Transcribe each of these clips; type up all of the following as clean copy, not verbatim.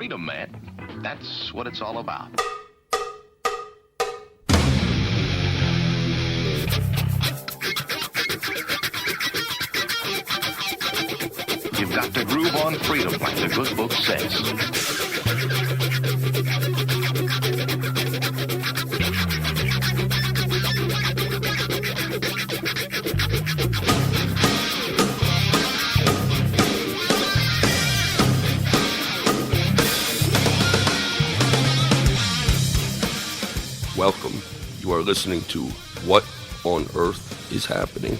freedom, man. That's what it's all about. You've got to groove on freedom, like the good book says. Welcome. You are listening to What on Earth is Happening.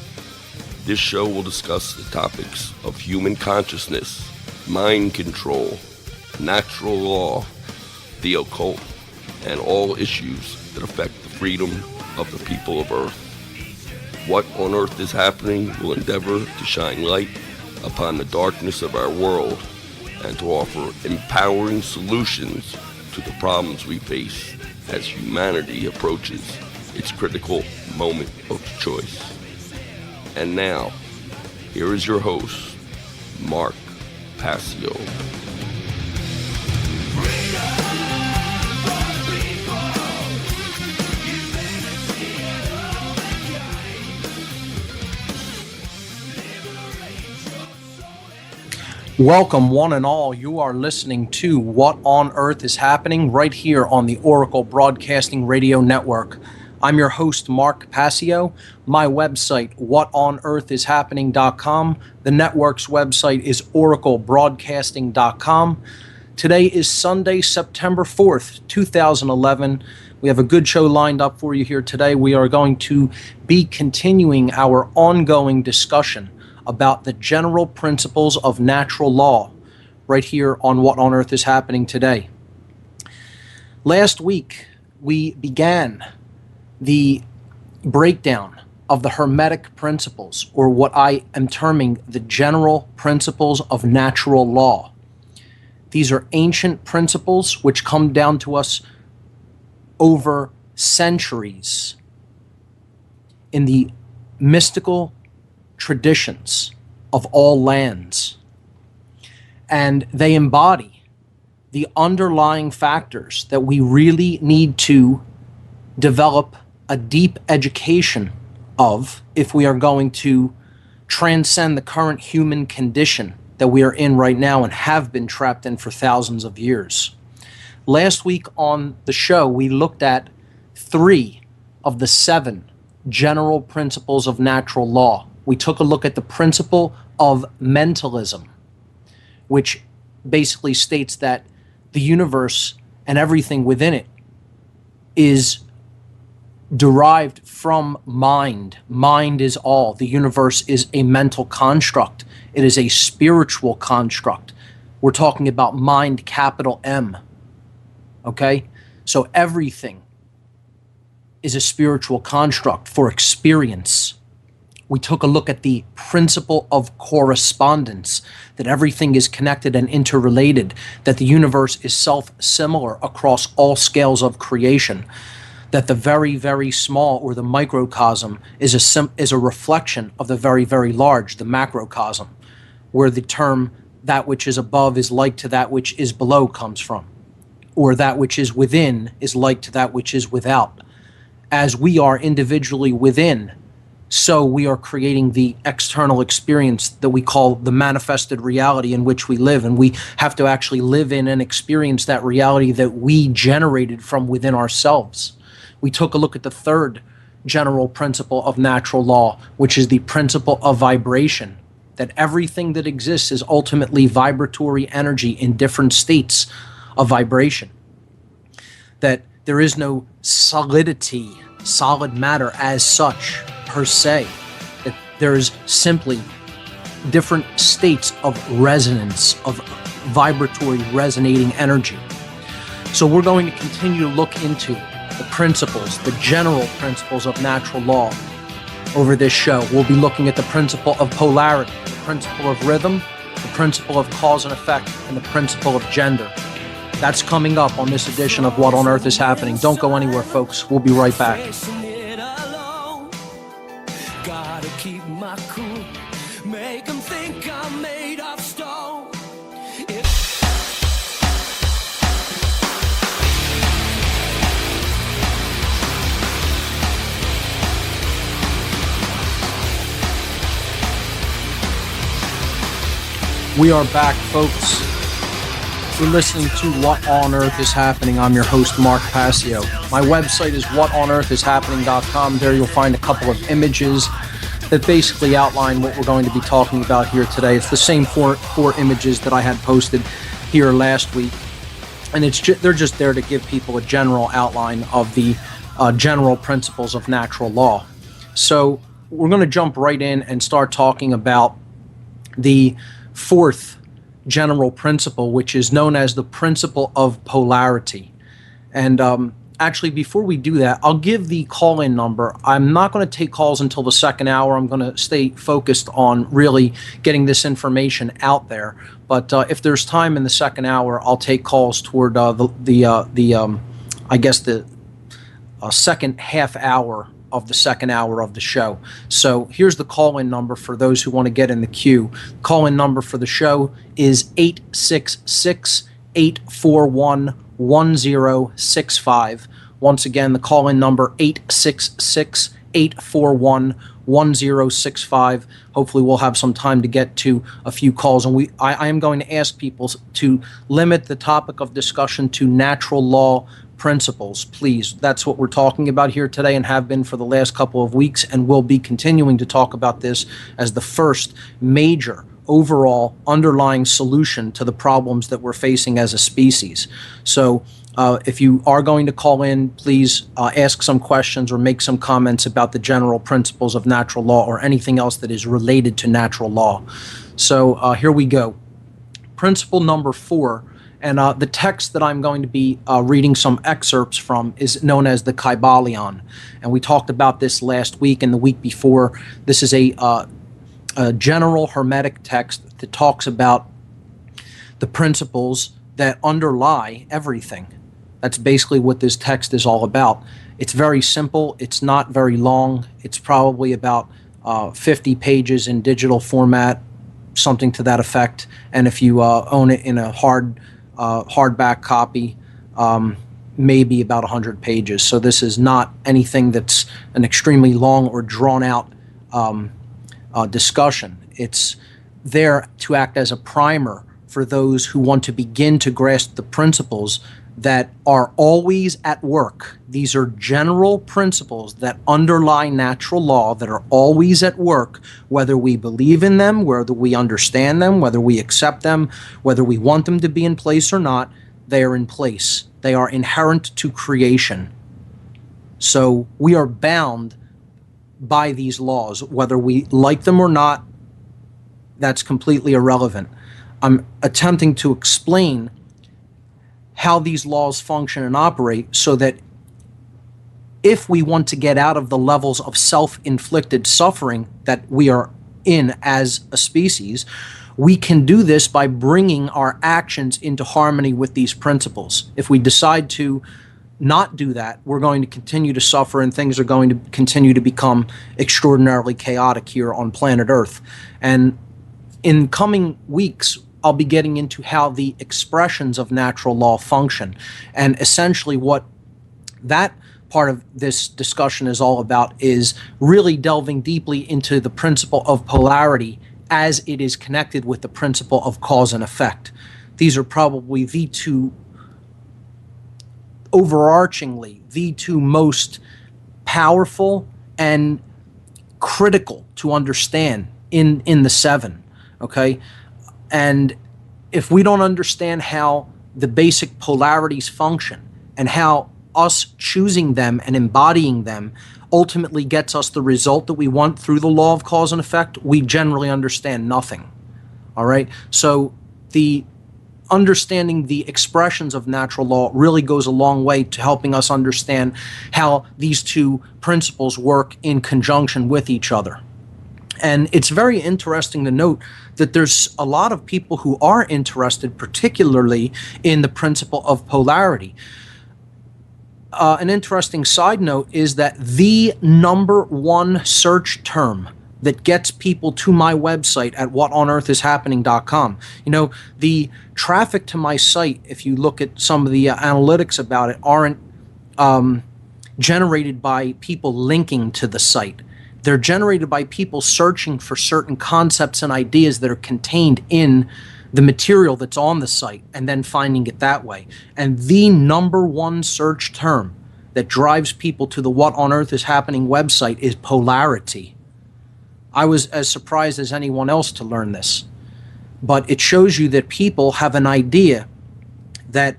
This show will discuss the topics of human consciousness, mind control, natural law, the occult, and all issues that affect the freedom of the people of Earth. What on Earth is Happening will endeavor to shine light upon the darkness of our world and to offer empowering solutions to the problems we face as humanity approaches its critical moment of choice. And now, here is your host, Mark Passio. Welcome, one and all. You are listening to What on Earth is Happening right here on the Oracle Broadcasting Radio Network. I'm your host, Mark Passio. My website, whatonearthishappening.com. The network's website is oraclebroadcasting.com. Today is Sunday, September 4th, 2011. We have a good show lined up for you here today. We are going to be continuing our ongoing discussion about the general principles of natural law right here on What on Earth is Happening today. Last week, we began the breakdown of the Hermetic principles, or what I am terming the general principles of natural law. These are ancient principles which come down to us over centuries in the mystical traditions of all lands, and they embody the underlying factors that we really need to develop a deep education of if we are going to transcend the current human condition that we are in right now and have been trapped in for thousands of years. Last week on the show, we looked at 3 of the 7 general principles of natural law. We took a look at the principle of mentalism, which basically states that the universe and everything within it is derived from mind. Mind is all. The universe is a mental construct. It is a spiritual construct. We're talking about mind, capital M. Okay? So everything is a spiritual construct for experience. We took a look at the principle of correspondence, that everything is connected and interrelated, that the universe is self-similar across all scales of creation, that the very, very small, or the microcosm, is a reflection of the very, very large, the macrocosm, where the term that which is above is like to that which is below comes from, or that which is within is like to that which is without. As we are individually within, so we are creating the external experience that we call the manifested reality in which we live, and we have to actually live in and experience that reality that we generated from within ourselves. We took a look at the 3rd general principle of natural law, which is the principle of vibration, that everything that exists is ultimately vibratory energy in different states of vibration, that there is no solidity, solid matter as such per se, that there is simply different states of resonance, of vibratory resonating energy. So we're going to continue to look into the principles, the general principles of natural law over this show. We'll be looking at the principle of polarity, the principle of rhythm, the principle of cause and effect, and the principle of gender. That's coming up on this edition of What on Earth is Happening. Don't go anywhere, folks. We'll be right back. Gotta keep my cool, make them think I'm made of stone. We are back, folks. You're listening to What on Earth is Happening. I'm your host, Mark Passio. My website is whatonearthishappening.com. There you'll find a couple of images that basically outline what we're going to be talking about here today. It's the same four images that I had posted here last week. And they're just there to give people a general outline of the general principles of natural law. So we're going to jump right in and start talking about the fourth general principle, which is known as the principle of polarity. And actually, before we do that, I'll give the call-in number. I'm not going to take calls until the second hour. I'm going to stay focused on really getting this information out there. But if there's time in the second hour, I'll take calls toward the second half hour of the second hour of the show. So here's the call-in number for those who want to get in the queue. Call-in number for the show is 866-841-1065. Once again, the call-in number 866-841-1065. Hopefully we'll have some time to get to a few calls, and I am going to ask people to limit the topic of discussion to natural law principles, please. That's what we're talking about here today and have been for the last couple of weeks, and we'll be continuing to talk about this as the first major overall underlying solution to the problems that we're facing as a species. So if you are going to call in, please ask some questions or make some comments about the general principles of natural law or anything else that is related to natural law. So here we go. Principle number 4. And the text that I'm going to be reading some excerpts from is known as the Kybalion. And we talked about this last week and the week before. This is a general Hermetic text that talks about the principles that underlie everything. That's basically what this text is all about. It's very simple. It's not very long. It's probably about 50 pages in digital format, something to that effect. And if you own it in a hardback copy, maybe about 100 pages. So this is not anything that's an extremely long or drawn out discussion. It's there to act as a primer for those who want to begin to grasp the principles that are always at work. These are general principles that underlie natural law that are always at work, whether we believe in them, whether we understand them, whether we accept them, whether we want them to be in place or not. They are in place. They are inherent to creation. So we are bound by these laws, whether we like them or not. That's completely irrelevant. I'm attempting to explain how these laws function and operate so that if we want to get out of the levels of self-inflicted suffering that we are in as a species, we can do this by bringing our actions into harmony with these principles. If we decide to not do that, we're going to continue to suffer and things are going to continue to become extraordinarily chaotic here on planet Earth. And in coming weeks, I'll be getting into how the expressions of natural law function. And essentially what that part of this discussion is all about is really delving deeply into the principle of polarity as it is connected with the principle of cause and effect. These are probably the two, overarchingly, the two most powerful and critical to understand in the seven, okay? And if we don't understand how the basic polarities function and how us choosing them and embodying them ultimately gets us the result that we want through the law of cause and effect, we generally understand nothing. All right? So the understanding the expressions of natural law really goes a long way to helping us understand how these two principles work in conjunction with each other. And it's very interesting to note that there's a lot of people who are interested particularly in the principle of polarity. An interesting side note is that the number one search term that gets people to my website at whatonearthishappening.com. You know, the traffic to my site, if you look at some of the analytics about it, aren't generated by people linking to the site. They're generated by people searching for certain concepts and ideas that are contained in the material that's on the site and then finding it that way. And the number one search term that drives people to the What on Earth is Happening website is polarity. I was as surprised as anyone else to learn this. But it shows you that people have an idea that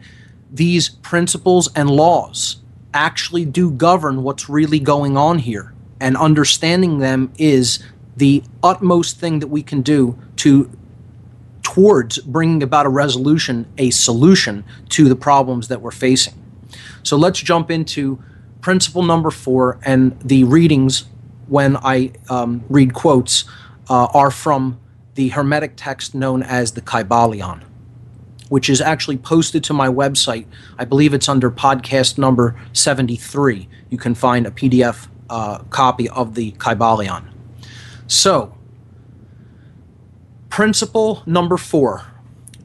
these principles and laws actually do govern what's really going on here. And understanding them is the utmost thing that we can do towards bringing about a resolution, a solution to the problems that we're facing. So let's jump into principle number 4, and the readings when I read quotes are from the Hermetic text known as the Kybalion, which is actually posted to my website. I believe it's under podcast number 73. You can find a PDF copy of the Kybalion. So, principle number 4,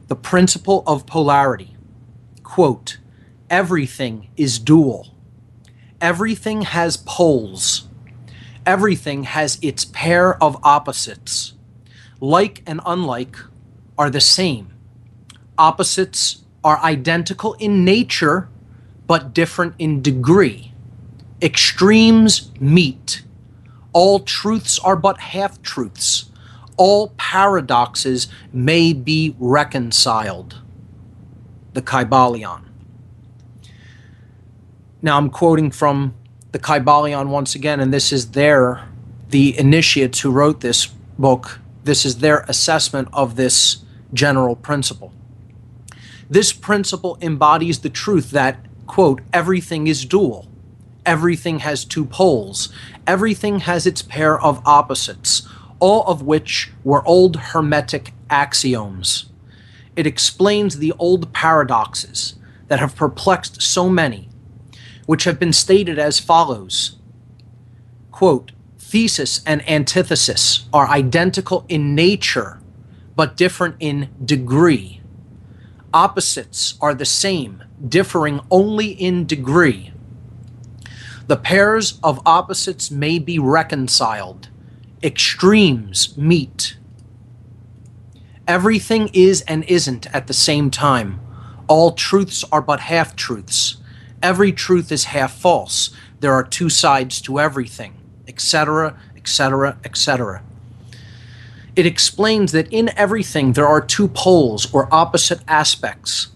the principle of polarity. Quote, everything is dual. Everything has poles. Everything has its pair of opposites. Like and unlike are the same. Opposites are identical in nature, but different in degree. Extremes meet. All truths are but half-truths. All paradoxes may be reconciled. The Kybalion. Now I'm quoting from the Kybalion once again, and this is the initiates who wrote this book, this is their assessment of this general principle. This principle embodies the truth that, quote, everything is dual. Everything has two poles. Everything has its pair of opposites, all of which were old Hermetic axioms. It explains the old paradoxes that have perplexed so many, which have been stated as follows. Quote, thesis and antithesis are identical in nature, but different in degree. Opposites are the same, differing only in degree. The pairs of opposites may be reconciled. Extremes meet. Everything is and isn't at the same time. All truths are but half-truths. Every truth is half false. There are two sides to everything, etc., etc., etc. It explains that in everything there are two poles or opposite aspects,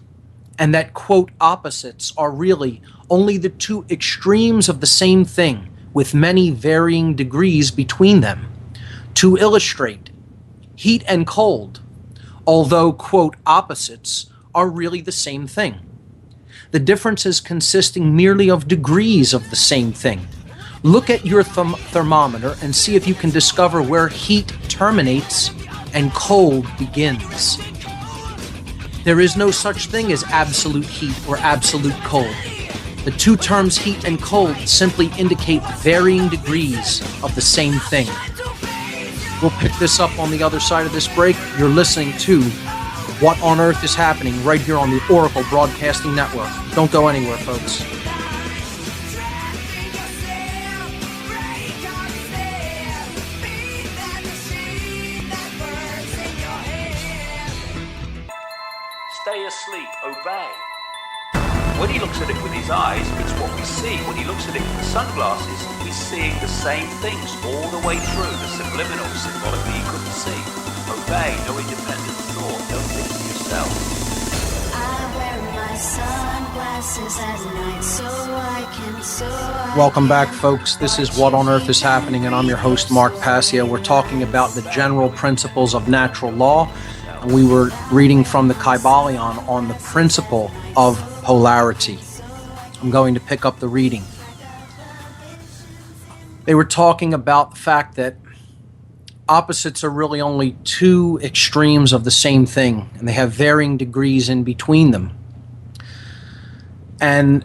and that, quote, opposites are really only the two extremes of the same thing with many varying degrees between them. To illustrate, heat and cold, although, quote, opposites, are really the same thing. The differences consisting merely of degrees of the same thing. Look at your thermometer and see if you can discover where heat terminates and cold begins. There is no such thing as absolute heat or absolute cold. The two terms heat and cold simply indicate varying degrees of the same thing. We'll pick this up on the other side of this break. You're listening to What on Earth is Happening right here on the Oracle Broadcasting Network. Don't go anywhere, folks. Stay asleep, obey. When he looks at it with his eyes, it's what we see. When he looks at it with the sunglasses, he's seeing the same things all the way through, the subliminal, symbolic that he couldn't see. Obey, no independent thought, don't think for yourself. I wear my sunglasses at night so I can Welcome back, folks. This is What on Earth is Happening, and I'm your host, Mark Passio. We're talking about the general principles of natural law. We were reading from the Kybalion on the principle of polarity. I'm going to pick up the reading. They were talking about the fact that opposites are really only two extremes of the same thing, and they have varying degrees in between them. And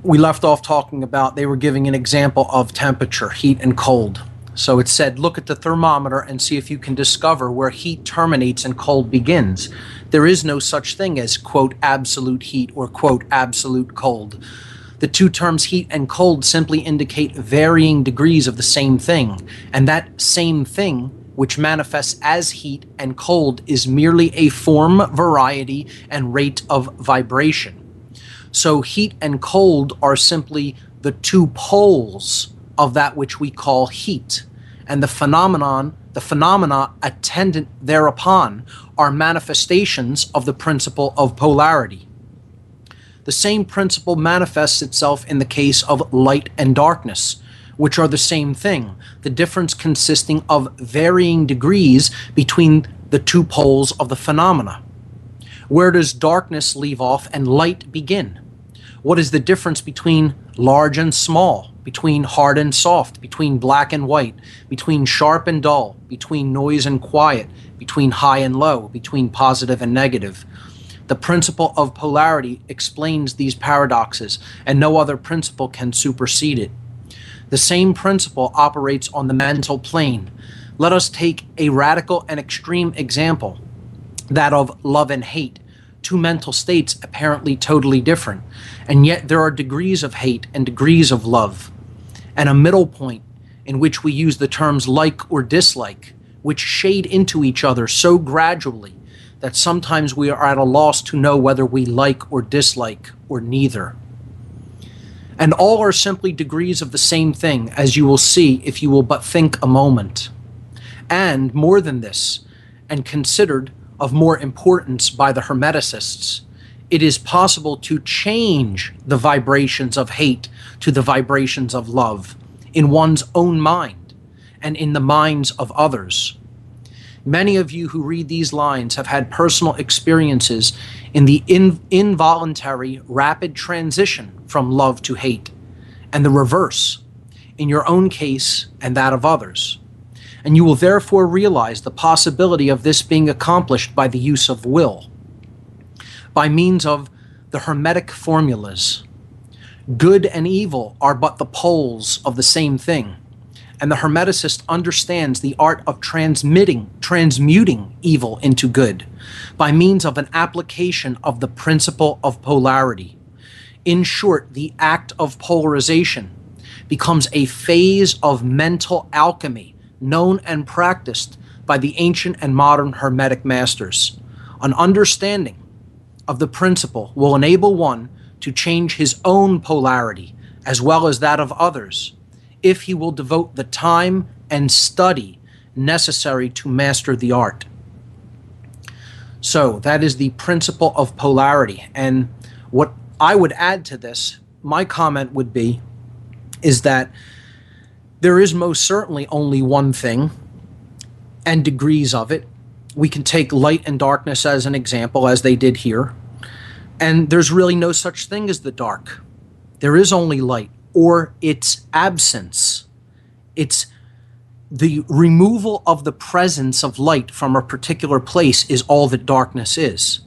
we left off talking about, they were giving an example of temperature, heat and cold. So it said, look at the thermometer and see if you can discover where heat terminates and cold begins. There is no such thing as, quote, absolute heat or, quote, absolute cold. The two terms heat and cold simply indicate varying degrees of the same thing, and that same thing which manifests as heat and cold, is merely a form, variety, and rate of vibration. So heat and cold are simply the two poles of that which we call heat. And the phenomena attendant thereupon are manifestations of the principle of polarity. The same principle manifests itself in the case of light and darkness, which are the same thing, the difference consisting of varying degrees between the two poles of the phenomena. Where does darkness leave off and light begin? What is the difference between large and small, between hard and soft, between black and white, between sharp and dull, between noise and quiet, between high and low, between positive and negative? The principle of polarity explains these paradoxes, and no other principle can supersede it. The same principle operates on the mental plane. Let us take a radical and extreme example, that of love and hate, two mental states apparently totally different, and yet there are degrees of hate and degrees of love, and a middle point in which we use the terms like or dislike, which shade into each other so gradually that sometimes we are at a loss to know whether we like or dislike or neither. And all are simply degrees of the same thing, as you will see if you will but think a moment. And more than this, and considered of more importance by the Hermeticists, it is possible to change the vibrations of hate to the vibrations of love in one's own mind and in the minds of others. Many of you who read these lines have had personal experiences in the involuntary, rapid transition from love to hate, and the reverse, in your own case and that of others. And you will therefore realize the possibility of this being accomplished by the use of will, by means of the Hermetic formulas. Good and evil are but the poles of the same thing, and the Hermeticist understands the art of transmuting evil into good by means of an application of the principle of polarity. In short, the act of polarization becomes a phase of mental alchemy known and practiced by the ancient and modern Hermetic masters. An understanding of the principle will enable one to change his own polarity as well as that of others, if he will devote the time and study necessary to master the art. So that is the principle of polarity. And what I would add to this, my comment would be, is that there is most certainly only one thing and degrees of it. We can take light and darkness as an example, as they did here. And there's really no such thing as the dark. There is only light, or its absence. It's the removal of the presence of light from a particular place is all that darkness is.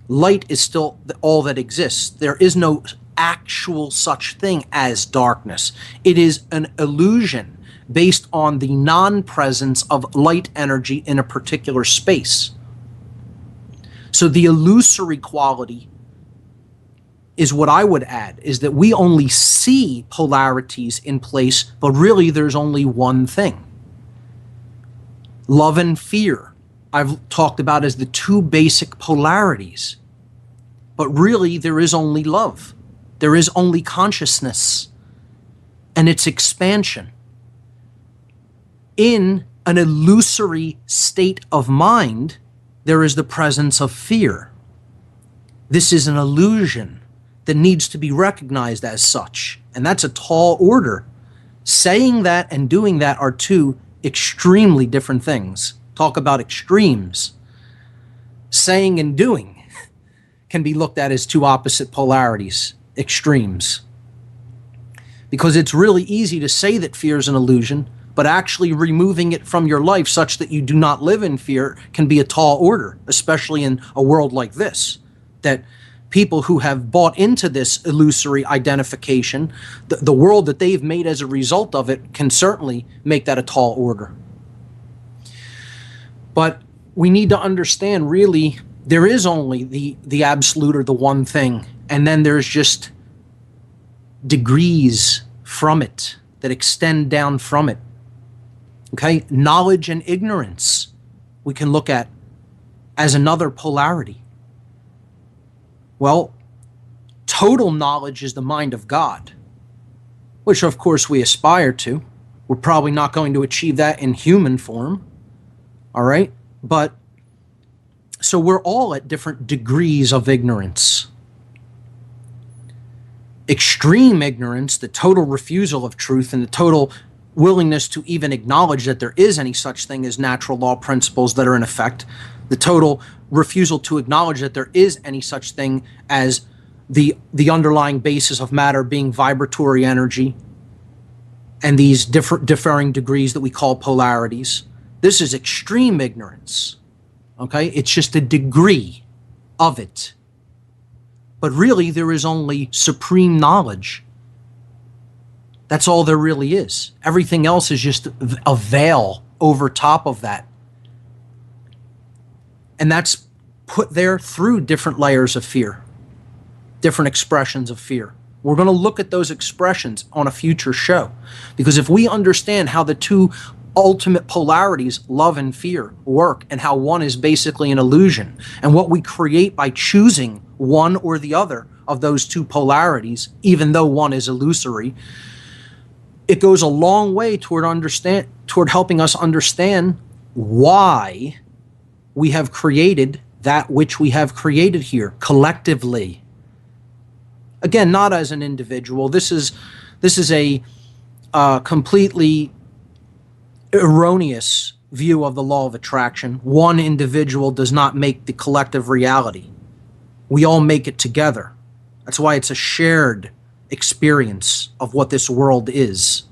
Light is still all that exists. There is no actual such thing as darkness. It is an illusion based on the non-presence of light energy in a particular space. So the illusory quality is what I would add, is that we only see polarities in place, but really there's only one thing. Love and fear, I've talked about as the two basic polarities. But really there is only love. There is only consciousness and its expansion. In an illusory state of mind, there is the presence of fear. This is an illusion that needs to be recognized as such, and that's a tall order. Saying that and doing that are two extremely different things. Talk about extremes. Saying and doing can be looked at as two opposite polarities, extremes. Because it's really easy to say that fear is an illusion, but actually removing it from your life such that you do not live in fear can be a tall order, especially in a world like this, that people who have bought into this illusory identification, the world that they've made as a result of it, can certainly make that a tall order. But we need to understand, really, there is only the absolute or the one thing, and then there's just degrees from it that extend down from it. Okay, knowledge and ignorance we can look at as another polarity. Well, total knowledge is the mind of God, which of course we aspire to. We're probably not going to achieve that in human form, all right? But so we're all at different degrees of ignorance. Extreme ignorance, the total refusal of truth, and the total willingness to even acknowledge that there is any such thing as natural law principles that are in effect, the total refusal to acknowledge that there is any such thing as the underlying basis of matter being vibratory energy, and these differing degrees that we call polarities. This is extreme ignorance, okay? It's just a degree of it. But really, there is only supreme knowledge. That's all there really is. Everything else is just a veil over top of that. And that's put there through different layers of fear, different expressions of fear. We're going to look at those expressions on a future show, because if we understand how the two ultimate polarities, love and fear, work, and how one is basically an illusion, and what we create by choosing one or the other of those two polarities, even though one is illusory, it goes a long way toward helping us understand why we have created that which we have created here collectively. Again, not as an individual. This is a completely erroneous view of the law of attraction. One individual does not make the collective reality. We all make it together. That's why it's a shared experience of what this world is.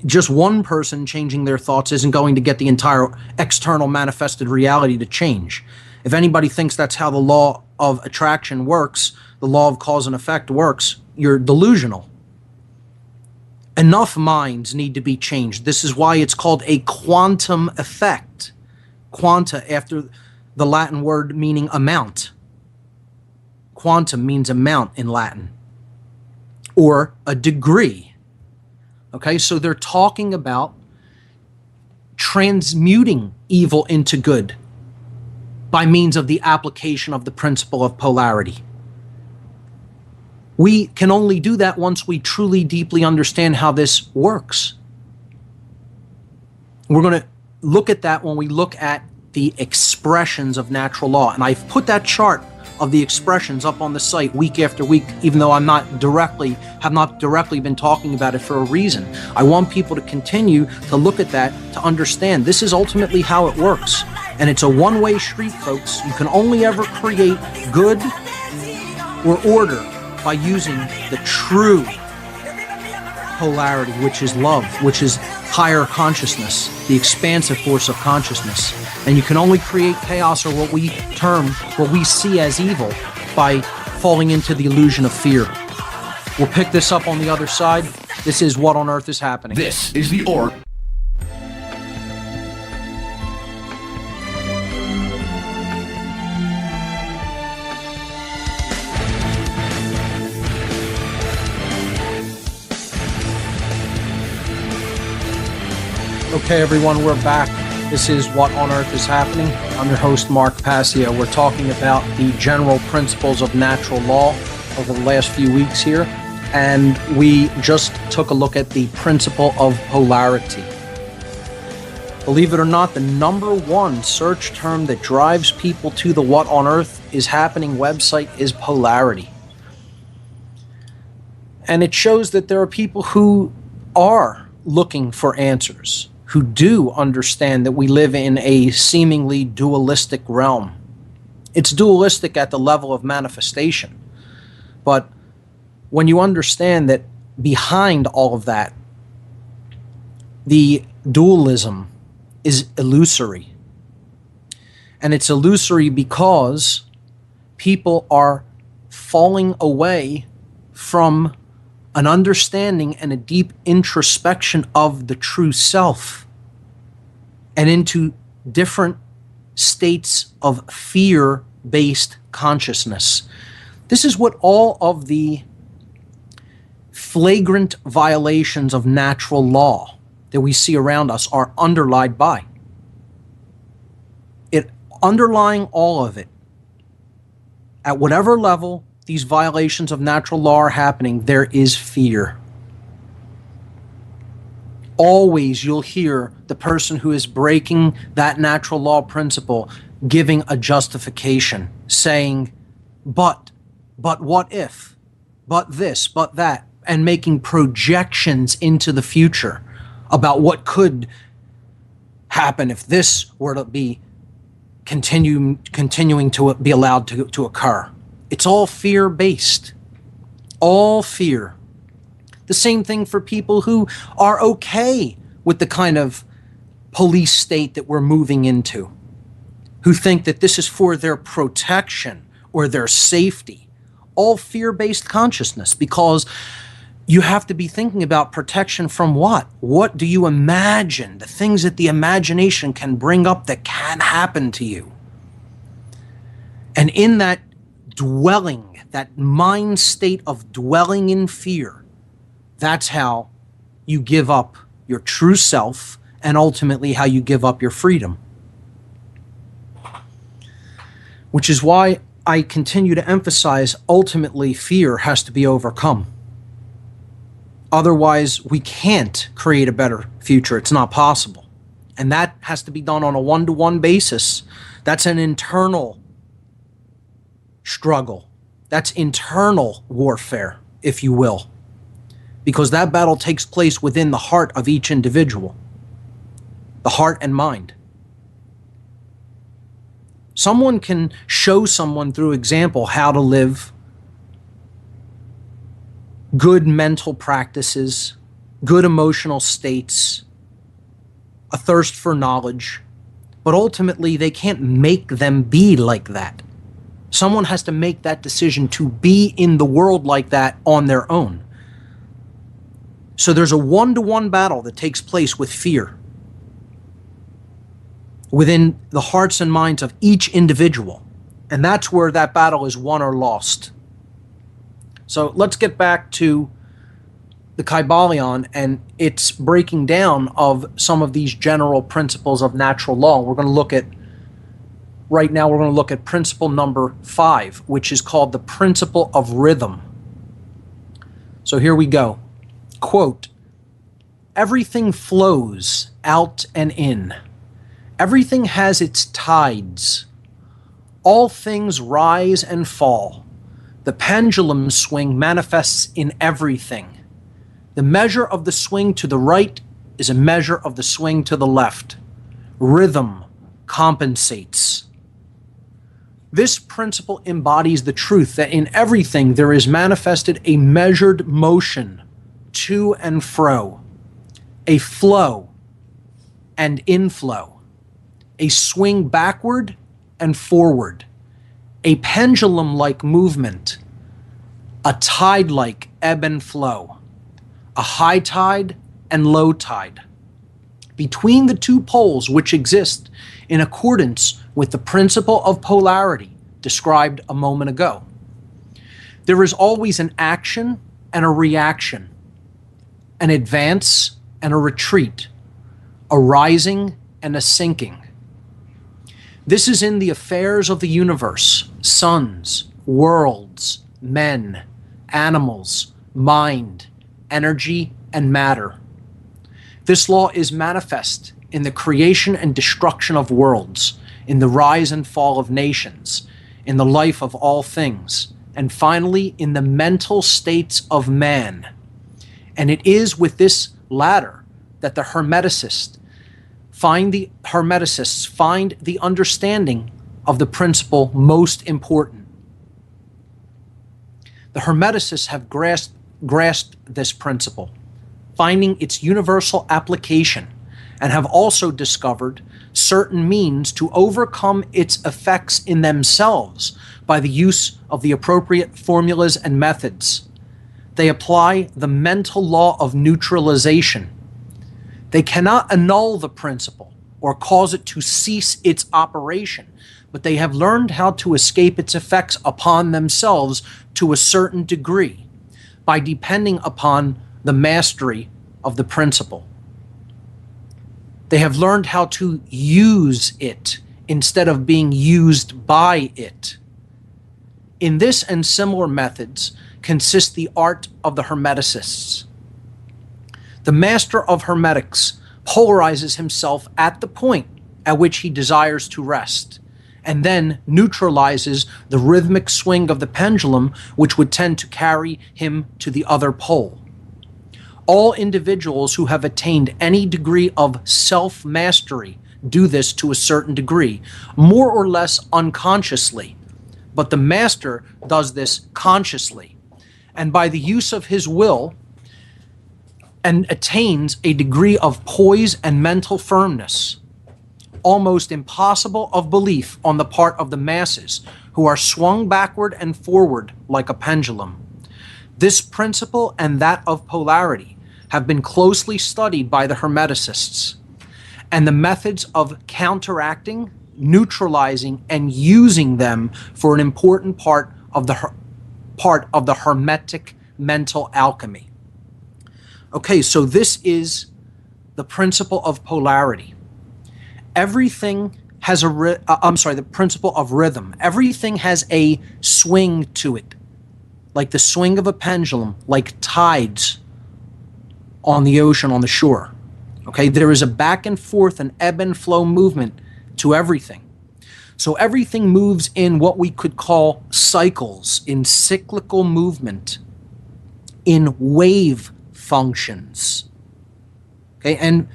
Just one person changing their thoughts isn't going to get the entire external manifested reality to change. If anybody thinks that's how the law of attraction works, the law of cause and effect works, you're delusional. Enough minds need to be changed. This is why it's called a quantum effect. Quanta, after the Latin word meaning amount. Quantum means amount in Latin, or a degree. Okay, so they're talking about transmuting evil into good by means of the application of the principle of polarity. We can only do that once we truly deeply understand how this works. We're going to look at that when we look at the expressions of natural law. And I've put that chart of the expressions up on the site week after week, even though have not directly been talking about it for a reason. I want people to continue to look at that, to understand this is ultimately how it works. And it's a one-way street, folks. You can only ever create good or order by using the true polarity, which is love, which is higher consciousness, the expansive force of consciousness. And you can only create chaos, or what we see as evil, by falling into the illusion of fear. We'll pick this up on the other side. This is What on Earth is Happening. This is the org. Okay, everyone, we're back. This is What on Earth is Happening. I'm your host, Mark Passio. We're talking about the general principles of natural law over the last few weeks here, and we just took a look at the principle of polarity. Believe it or not, the number one search term that drives people to the What on Earth is Happening website is polarity. And it shows that there are people who are looking for answers, who do understand that we live in a seemingly dualistic realm. It's dualistic at the level of manifestation. But when you understand that behind all of that, the dualism is illusory. And it's illusory because people are falling away from an understanding and a deep introspection of the true self, and into different states of fear-based consciousness. This is what all of the flagrant violations of natural law that we see around us are underlined by. Underlying all of it, at whatever level these violations of natural law are happening, there is fear. Always you'll hear the person who is breaking that natural law principle giving a justification, saying, but what if, but this, but that, and making projections into the future about what could happen if this were to be continuing to be allowed to occur. It's all fear-based. All fear. The same thing for people who are okay with the kind of police state that we're moving into, who think that this is for their protection or their safety. All fear-based consciousness, because you have to be thinking about protection from what? What do you imagine? The things that the imagination can bring up that can happen to you. And in that dwelling, that mind state of dwelling in fear, that's how you give up your true self and ultimately how you give up your freedom. Which is why I continue to emphasize ultimately fear has to be overcome. Otherwise, we can't create a better future. It's not possible. And that has to be done on a one-to-one basis. That's an internal struggle. That's internal warfare, if you will. Because that battle takes place within the heart of each individual. The heart and mind. Someone can show someone through example how to live good mental practices, good emotional states, a thirst for knowledge, but ultimately they can't make them be like that. Someone has to make that decision to be in the world like that on their own. So there's a one-to-one battle that takes place with fear within the hearts and minds of each individual. And that's where that battle is won or lost. So let's get back to the Kybalion and its breaking down of some of these general principles of natural law. We're going to look at, right now we're going to look at principle number 5, which is called the principle of rhythm. So here we go. Quote, everything flows out and in. Everything has its tides. All things rise and fall. The pendulum swing manifests in everything. The measure of the swing to the right is a measure of the swing to the left. Rhythm compensates. This principle embodies the truth that in everything there is manifested a measured motion to and fro, a flow and inflow, a swing backward and forward, a pendulum-like movement, a tide-like ebb and flow, a high tide and low tide. Between the two poles which exist in accordance with the principle of polarity described a moment ago, there is always an action and a reaction, an advance and a retreat, a rising and a sinking. This is in the affairs of the universe, suns, worlds, men, animals, mind, energy, and matter. This law is manifest in the creation and destruction of worlds, in the rise and fall of nations, in the life of all things, and finally in the mental states of man. And it is with this latter that the Hermeticists find the understanding of the principle most important. The Hermeticists have grasped this principle, finding its universal application, and have also discovered certain means to overcome its effects in themselves by the use of the appropriate formulas and methods. They apply the mental law of neutralization. They cannot annul the principle or cause it to cease its operation, but they have learned how to escape its effects upon themselves to a certain degree by depending upon the mastery of the principle. They have learned how to use it instead of being used by it. In this and similar methods consists the art of the Hermeticists. The master of Hermetics polarizes himself at the point at which he desires to rest, and then neutralizes the rhythmic swing of the pendulum, which would tend to carry him to the other pole. All individuals who have attained any degree of self-mastery do this to a certain degree, more or less unconsciously, but the master does this consciously, and by the use of his will, and attains a degree of poise and mental firmness, almost impossible of belief on the part of the masses, who are swung backward and forward like a pendulum. This principle and that of polarity have been closely studied by the Hermeticists, and the methods of counteracting, neutralizing, and using them for an important part of the Hermetic mental alchemy. Okay, so this is the principle of polarity. Everything has the principle of rhythm. Everything has a swing to it, like the swing of a pendulum, like tides on the ocean, on the shore. Okay, there is a back and forth, an ebb and flow movement to everything. So everything moves in what we could call cycles, in cyclical movement, in wave functions. Okay, and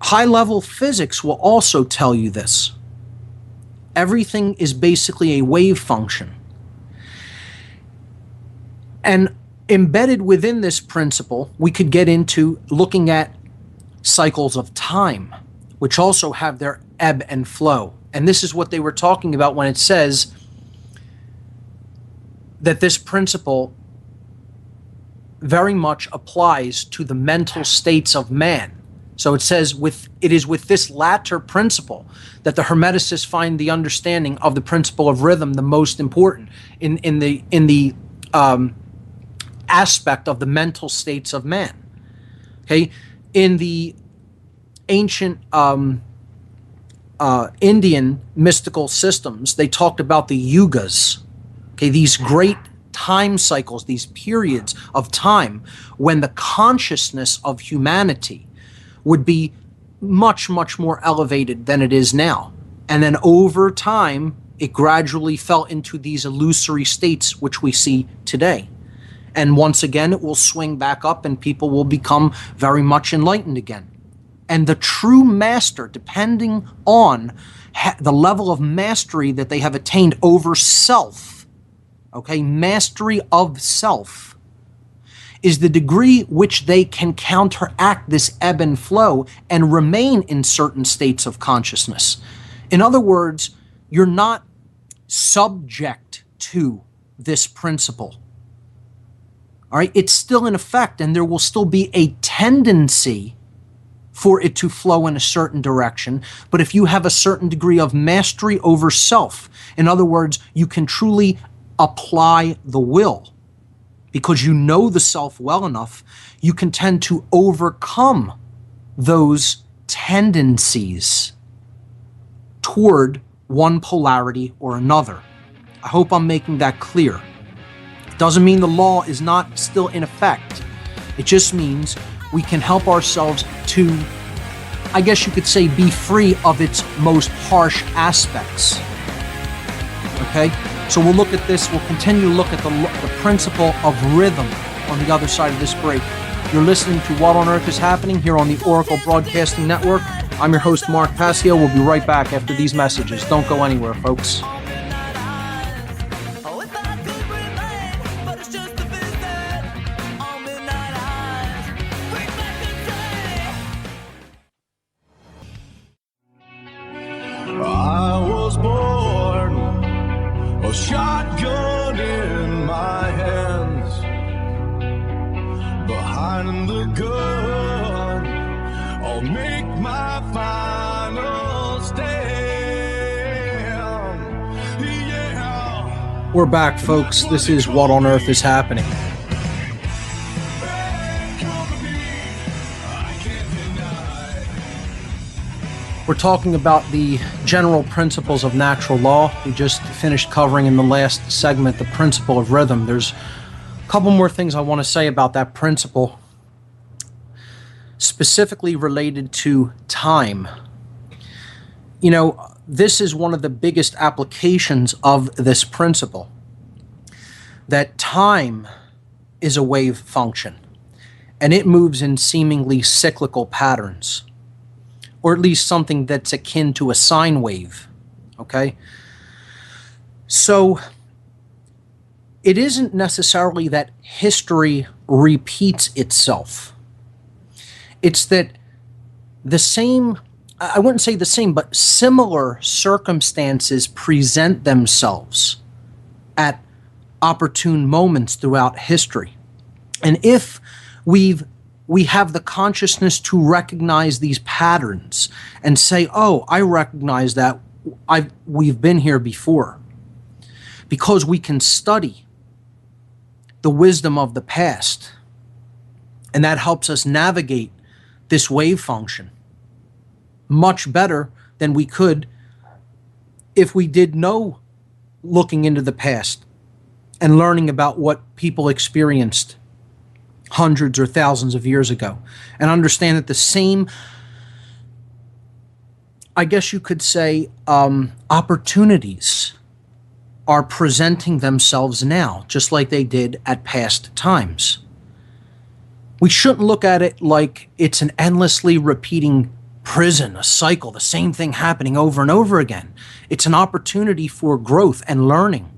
high-level physics will also tell you this. Everything is basically a wave function. And embedded within this principle, we could get into looking at cycles of time, which also have their ebb and flow. And this is what they were talking about when it says that this principle very much applies to the mental states of man. So it says it is with this latter principle that the Hermeticists find the understanding of the principle of rhythm the most important in the aspect of the mental states of man. Okay, in the ancient Indian mystical systems, they talked about the yugas. Okay, these great time cycles, these periods of time when the consciousness of humanity would be much, much more elevated than it is now. And then over time, it gradually fell into these illusory states which we see today. And once again, it will swing back up and people will become very much enlightened again. And the true master, depending on the level of mastery that they have attained over self, okay, mastery of self, is the degree which they can counteract this ebb and flow and remain in certain states of consciousness. In other words, you're not subject to this principle. All right, it's still in effect, and there will still be a tendency for it to flow in a certain direction. But if you have a certain degree of mastery over self, in other words, you can truly apply the will, because you know the self well enough, you can tend to overcome those tendencies toward one polarity or another. I hope I'm making that clear. Doesn't mean the law is not still in effect. It just means we can help ourselves to, I guess you could say, be free of its most harsh aspects. Okay? So we'll look at this, we'll continue to look at the principle of rhythm on the other side of this break. You're listening to What on Earth is Happening here on the Oracle Broadcasting Network. I'm your host, Mark Passio. We'll be right back after these messages. Don't go anywhere, folks. I was born, a shotgun in my hands, behind the gun, I'll make my final stand. Yeah. We're back, folks. This is What on Earth is Happening. We're talking about the general principles of natural law. We just finished covering in the last segment the principle of rhythm. There's a couple more things I want to say about that principle, specifically related to time. You know, this is one of the biggest applications of this principle, that time is a wave function, and it moves in seemingly cyclical patterns, or at least something that's akin to a sine wave, okay? So it isn't necessarily that history repeats itself. It's that the same, I wouldn't say the same, but similar circumstances present themselves at opportune moments throughout history. And if we have the consciousness to recognize these patterns and say, oh, I recognize that we've been here before, because we can study the wisdom of the past, and that helps us navigate this wave function much better than we could if we did no looking into the past and learning about what people experienced hundreds or thousands of years ago, and understand that the same, I guess you could say, opportunities are presenting themselves now, just like they did at past times. We shouldn't look at it like it's an endlessly repeating prison, a cycle, the same thing happening over and over again. It's an opportunity for growth and learning,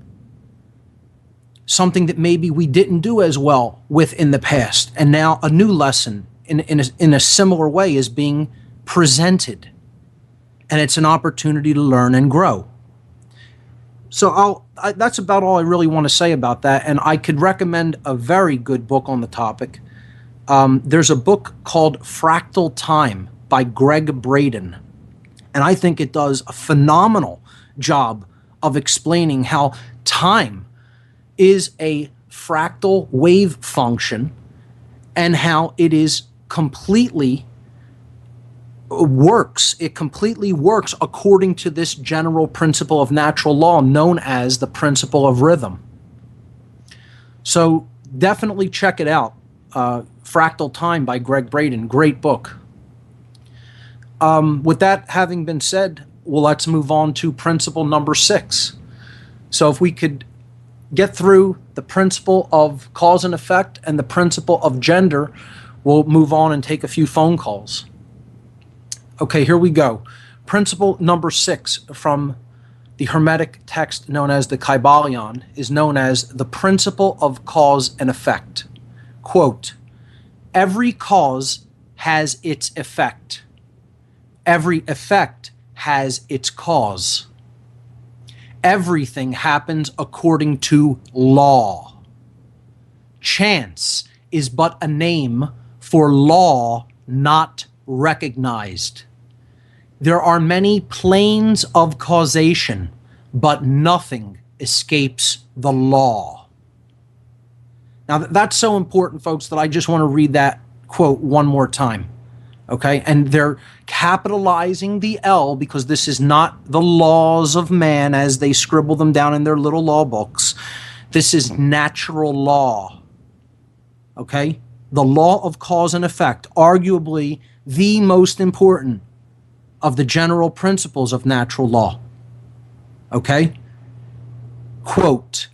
something that maybe we didn't do as well with in the past, and now a new lesson in a similar way is being presented, and it's an opportunity to learn and grow. So that's about all I really want to say about that, and I could recommend a very good book on the topic. There's a book called Fractal Time by Greg Braden, and I think it does a phenomenal job of explaining how time is a fractal wave function and how it is completely works. It completely works according to this general principle of natural law known as the principle of rhythm. So definitely check it out. Fractal Time by Greg Braden, great book. With that having been said, well, let's move on to principle number 6. So if we could get through the principle of cause and effect and the principle of gender, we'll move on and take a few phone calls. Okay, here we go. Principle number 6 from the Hermetic text known as the Kybalion is known as the principle of cause and effect. Quote, every cause has its effect. Every effect has its cause. Everything happens according to law. Chance is but a name for law not recognized. There are many planes of causation, but nothing escapes the law. Now, that's so important, folks, that I just want to read that quote one more time. Okay, and they're capitalizing the L because this is not the laws of man as they scribble them down in their little law books. This is natural law. Okay, the law of cause and effect, arguably the most important of the general principles of natural law. Okay, quote,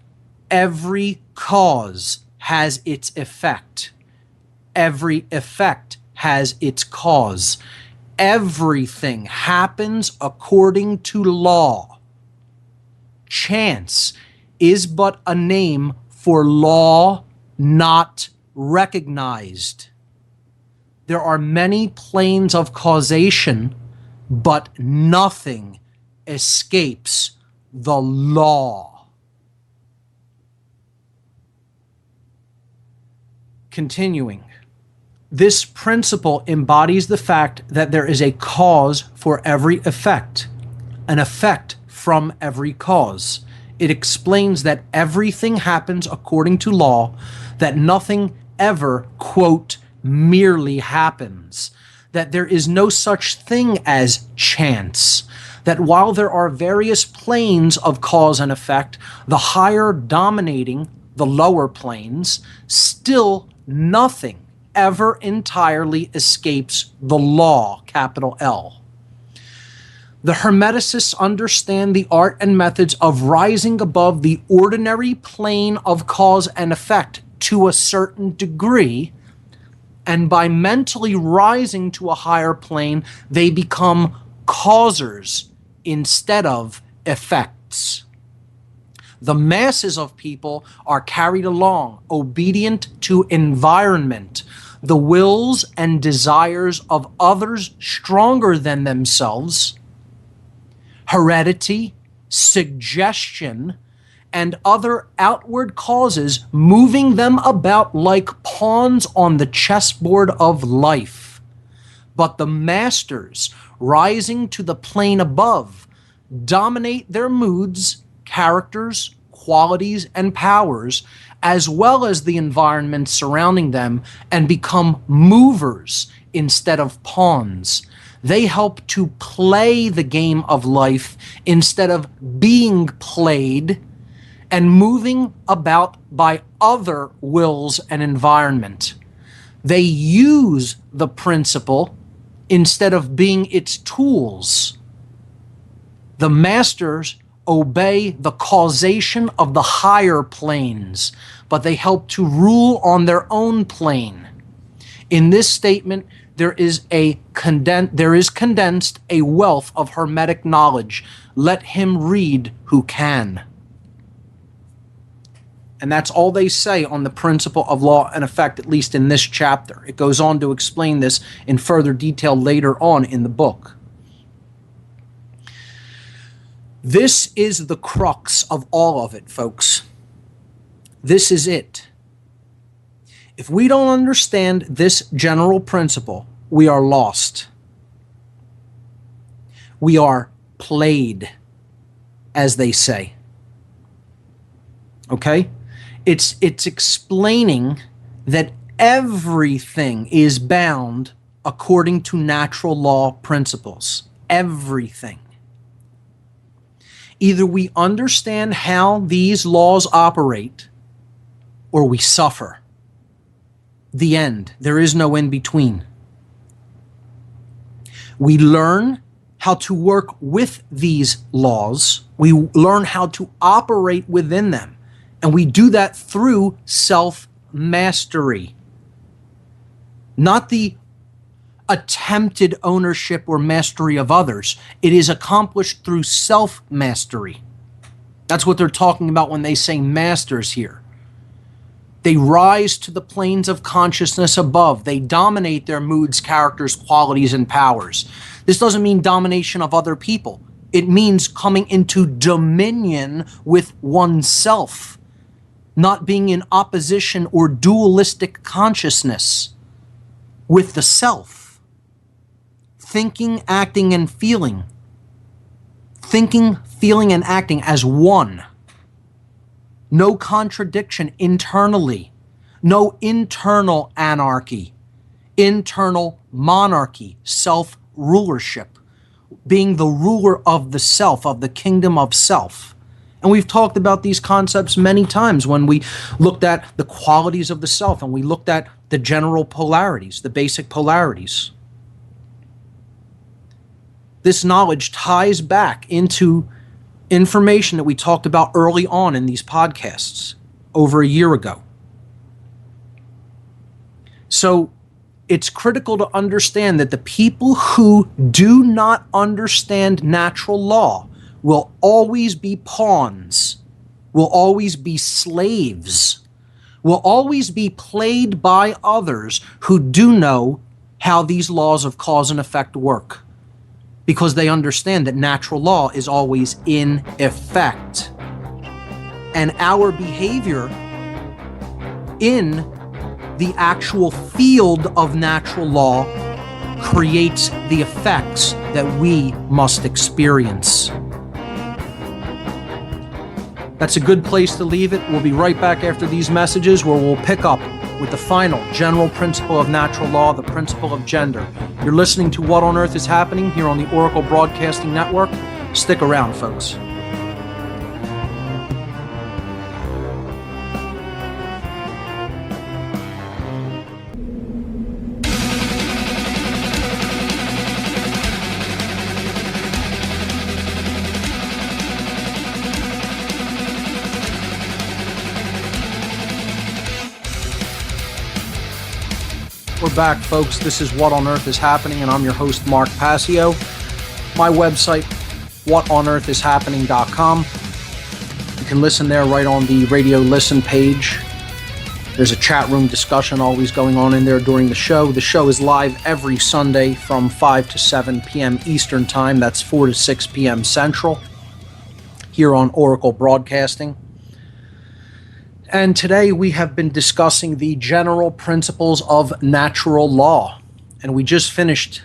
every cause has its effect. Every effect has its cause. Everything happens according to law. Chance is but a name for law not recognized. There are many planes of causation, but nothing escapes the law. Continuing. This principle embodies the fact that there is a cause for every effect, an effect from every cause. It explains that everything happens according to law, that nothing ever, quote, merely happens, that there is no such thing as chance, that while there are various planes of cause and effect, the higher dominating the lower planes, still nothing ever entirely escapes the law, capital L. The Hermeticists understand the art and methods of rising above the ordinary plane of cause and effect to a certain degree, and by mentally rising to a higher plane, they become causers instead of effects. The masses of people are carried along, obedient to environment, the wills and desires of others stronger than themselves, heredity, suggestion, and other outward causes moving them about like pawns on the chessboard of life. But the masters, rising to the plane above, dominate their moods, characters, qualities, and powers, as well as the environment surrounding them, and become movers instead of pawns. They help to play the game of life instead of being played, and moving about by other wills and environment. They use the principle instead of being its tools. The masters obey the causation of the higher planes, but they help to rule on their own plane. In this statement, there is condensed a wealth of Hermetic knowledge. Let him read who can. And that's all they say on the principle of law and effect, at least in this chapter. It goes on to explain this in further detail later on in the book. This is the crux of all of it, folks. This is it. If we don't understand this general principle, we are lost. We are played, as they say. Okay? It's explaining that everything is bound according to natural law principles. Everything. Either we understand how these laws operate, or we suffer. The end. There is no in between. We learn how to work with these laws. We learn how to operate within them. And we do that through self-mastery. Not the attempted ownership or mastery of others. It is accomplished through self-mastery. That's what they're talking about when they say masters here. They rise to the planes of consciousness above. They dominate their moods, characters, qualities, and powers. This doesn't mean domination of other people. It means coming into dominion with oneself, not being in opposition or dualistic consciousness with the self. Thinking, acting, and feeling. Thinking, feeling, and acting as one. No contradiction internally. No internal anarchy. Internal monarchy, self-rulership. Being the ruler of the self, of the kingdom of self. And we've talked about these concepts many times when we looked at the qualities of the self and we looked at the general polarities, the basic polarities. This knowledge ties back into information that we talked about early on in these podcasts over a year ago. So it's critical to understand that the people who do not understand natural law will always be pawns, will always be slaves, will always be played by others who do know how these laws of cause and effect work, because they understand that natural law is always in effect. And our behavior in the actual field of natural law creates the effects that we must experience. That's a good place to leave it. We'll be right back after these messages where we'll pick up with the final general principle of natural law, the principle of gender. You're listening to What on Earth is Happening here on the Oracle Broadcasting Network. Stick around, folks. We're back, folks. This is What on Earth is Happening, and I'm your host, Mark Passio. My website, whatonearthishappening.com. You can listen there right on the radio listen page. There's a chat room discussion always going on in there during the show. The show is live every Sunday from 5 to 7 p.m. Eastern Time. That's 4 to 6 p.m. Central here on Oracle Broadcasting. And today we have been discussing the general principles of natural law. And we just finished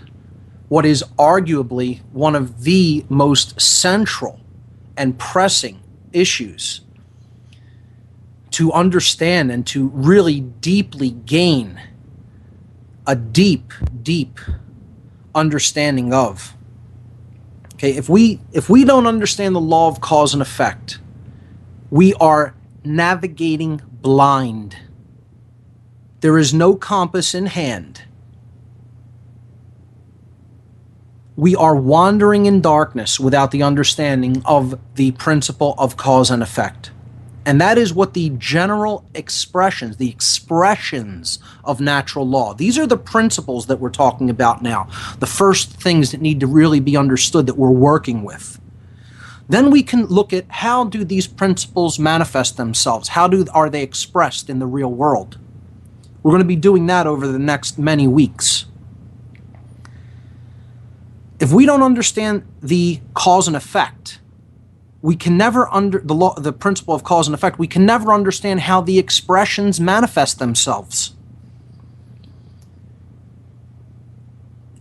what is arguably one of the most central and pressing issues to understand and to really deeply gain a deep understanding of. Okay, if we don't understand the law of cause and effect, we are navigating blind. There is no compass in hand. We are wandering in darkness without the understanding of the principle of cause and effect. And that is what the general expressions, the expressions of natural law, these are the principles that we're talking about now. The first things that need to really be understood that we're working with. Then we can look at how do these principles manifest themselves? How are they expressed in the real world? We're going to be doing that over the next many weeks. If we don't understand the cause and effect, we can never the principle of cause and effect, we can never understand how the expressions manifest themselves.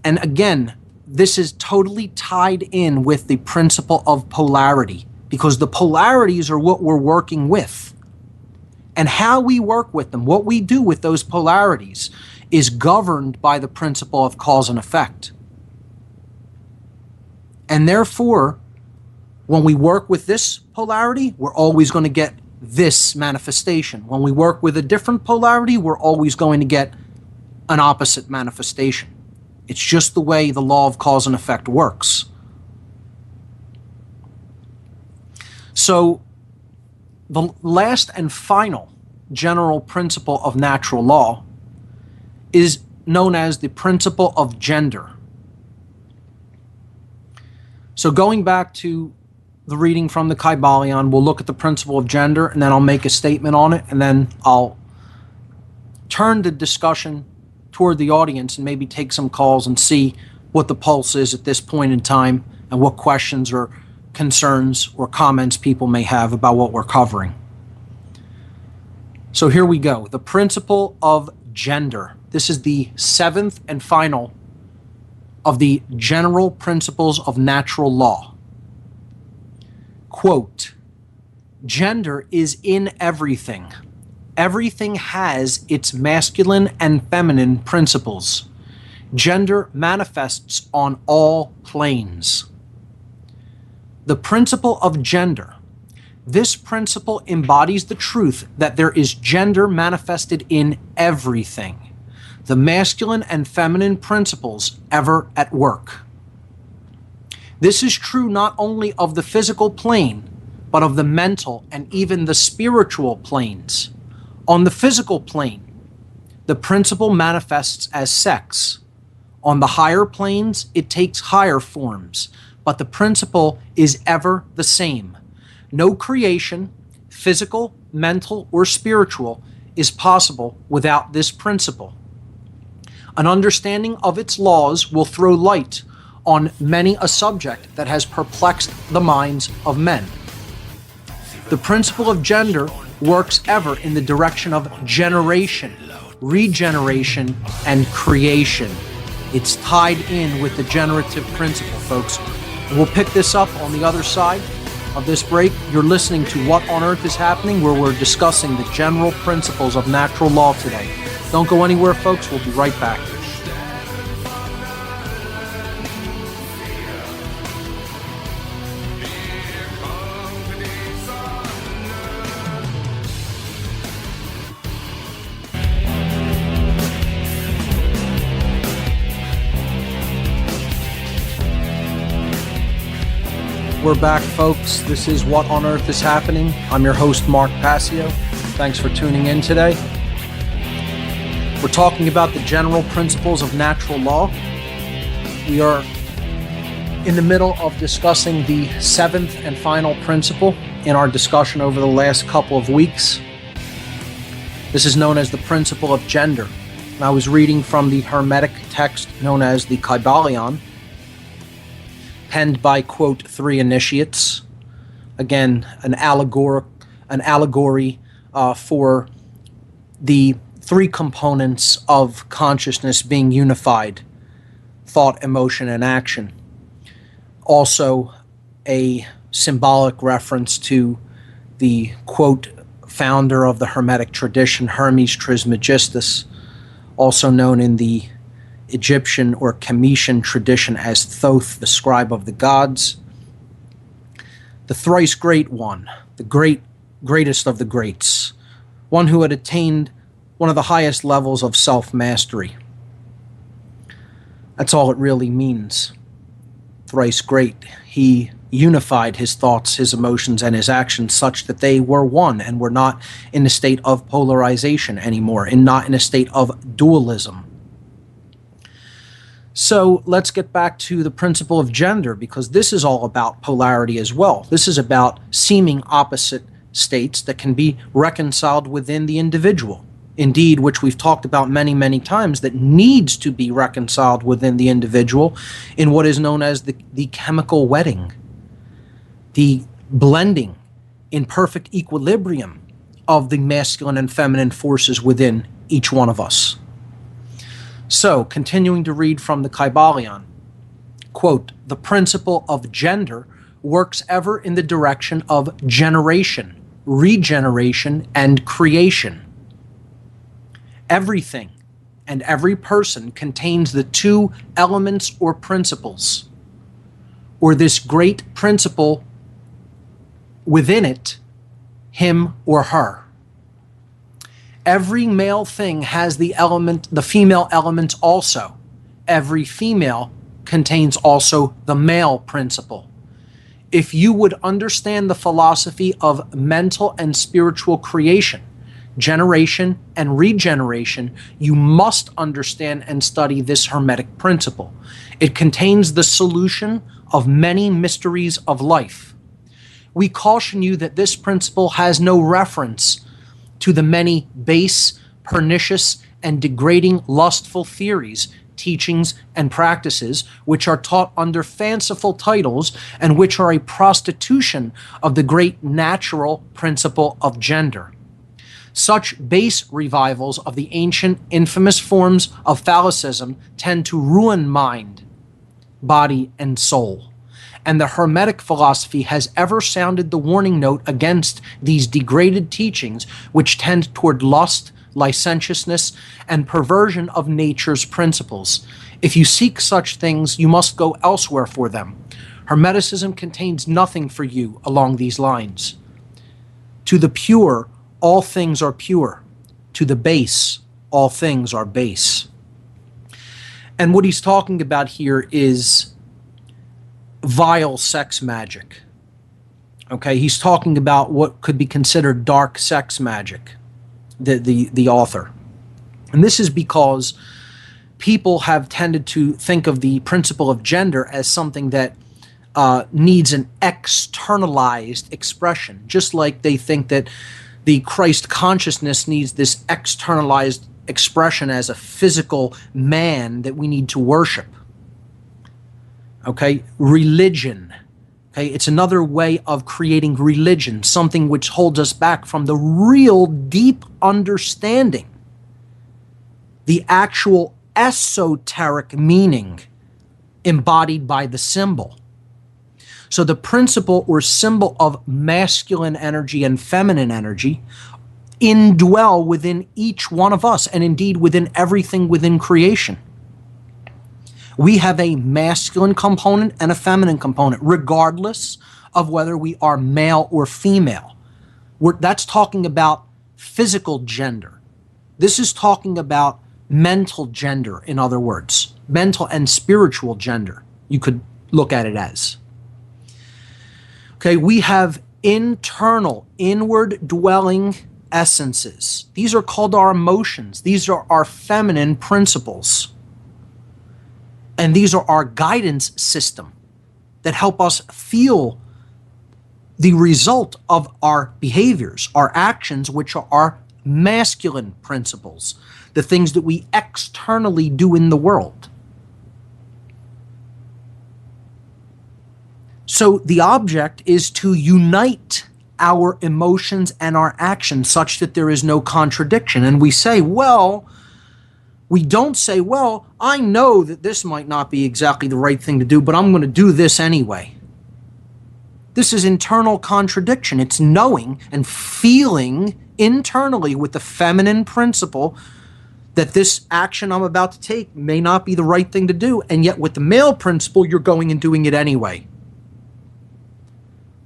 And again, this is totally tied in with the principle of polarity, because the polarities are what we're working with. And how we work with them, what we do with those polarities, is governed by the principle of cause and effect. And therefore, when we work with this polarity, we're always going to get this manifestation. When we work with a different polarity, we're always going to get an opposite manifestation. It's just the way the law of cause and effect works. So, the last and final general principle of natural law is known as the principle of gender. So going back to the reading from the Kybalion, we'll look at the principle of gender, and then I'll make a statement on it, and then I'll turn the discussion toward the audience and maybe take some calls and see what the pulse is at this point in time and what questions or concerns or comments people may have about what we're covering. So here we go. The principle of gender. This is the seventh and final of the general principles of natural law. Quote, gender is in everything. Everything has its masculine and feminine principles. Gender manifests on all planes. The principle of gender. This principle embodies the truth that there is gender manifested in everything. The masculine and feminine principles ever at work. This is true not only of the physical plane, but of the mental and even the spiritual planes. On the physical plane, the principle manifests as sex. On the higher planes, it takes higher forms, but the principle is ever the same. No creation, physical, mental, or spiritual, is possible without this principle. An understanding of its laws will throw light on many a subject that has perplexed the minds of men. The principle of gender works ever in the direction of generation, regeneration, and creation. It's tied in with the generative principle, folks. And we'll pick this up on the other side. of this break. You're listening to What on Earth is Happening, where we're discussing the general principles of natural law today. Don't go anywhere, folks. We'll be right back. We're back, folks. This is What on Earth is Happening. I'm your host, Mark Passio. Thanks for tuning in today. We're talking about the general principles of natural law. We are in the middle of discussing the seventh and final principle in our discussion over the last couple of weeks. This is known as the principle of gender. And I was reading from the Hermetic text known as the Kybalion, penned by, quote, three initiates. Again, an allegory for the three components of consciousness being unified: thought, emotion, and action. Also, a symbolic reference to the, quote, founder of the Hermetic tradition, Hermes Trismegistus, also known in the Egyptian or Kemetian tradition as Thoth, the scribe of the gods. The thrice great one, the greatest of the greats, one who had attained one of the highest levels of self-mastery. That's all it really means. Thrice great. He unified his thoughts, his emotions, and his actions such that they were one and were not in a state of polarization anymore, and not in a state of dualism. So let's get back to the principle of gender, because this is all about polarity as well. This is about seeming opposite states that can be reconciled within the individual. Indeed, which we've talked about many, many times, that needs to be reconciled within the individual in what is known as the chemical wedding, the blending in perfect equilibrium of the masculine and feminine forces within each one of us. So, continuing to read from the Kybalion, quote, the principle of gender works ever in the direction of generation, regeneration, and creation. Everything and every person contains the two elements or principles, or this great principle within it, him or her. Every male thing has the female element also. Every female contains also the male principle. If you would understand the philosophy of mental and spiritual creation, generation and regeneration, you must understand and study this Hermetic principle. It contains the solution of many mysteries of life. We caution you that this principle has no reference to the many base, pernicious, and degrading lustful theories, teachings, and practices which are taught under fanciful titles and which are a prostitution of the great natural principle of gender. Such base revivals of the ancient infamous forms of phallicism tend to ruin mind, body, and soul. And the Hermetic philosophy has ever sounded the warning note against these degraded teachings which tend toward lust, licentiousness, and perversion of nature's principles. If you seek such things, you must go elsewhere for them. Hermeticism contains nothing for you along these lines. To the pure, all things are pure. To the base, all things are base. And what he's talking about here is vile sex magic. Okay, he's talking about what could be considered dark sex magic, the author. And this is because people have tended to think of the principle of gender as something that needs an externalized expression, just like they think that the Christ consciousness needs this externalized expression as a physical man that we need to worship. Okay, religion. Okay, it's another way of creating religion, something which holds us back from the real deep understanding, the actual esoteric meaning embodied by the symbol. So the principle or symbol of masculine energy and feminine energy indwell within each one of us, and indeed within everything within creation. We have a masculine component and a feminine component, regardless of whether we are male or female. That's talking about physical gender. This is talking about mental gender, in other words, mental and spiritual gender, you could look at it as. Okay, we have internal, inward dwelling essences. These are called our emotions. These are our feminine principles. And these are our guidance system that help us feel the result of our behaviors, our actions, which are our masculine principles, the things that we externally do in the world. So the object is to unite our emotions and our actions such that there is no contradiction. And we say, well, we don't say, well, I know that this might not be exactly the right thing to do, but I'm going to do this anyway. This is internal contradiction. It's knowing and feeling internally with the feminine principle that this action I'm about to take may not be the right thing to do, and yet with the male principle, you're going and doing it anyway.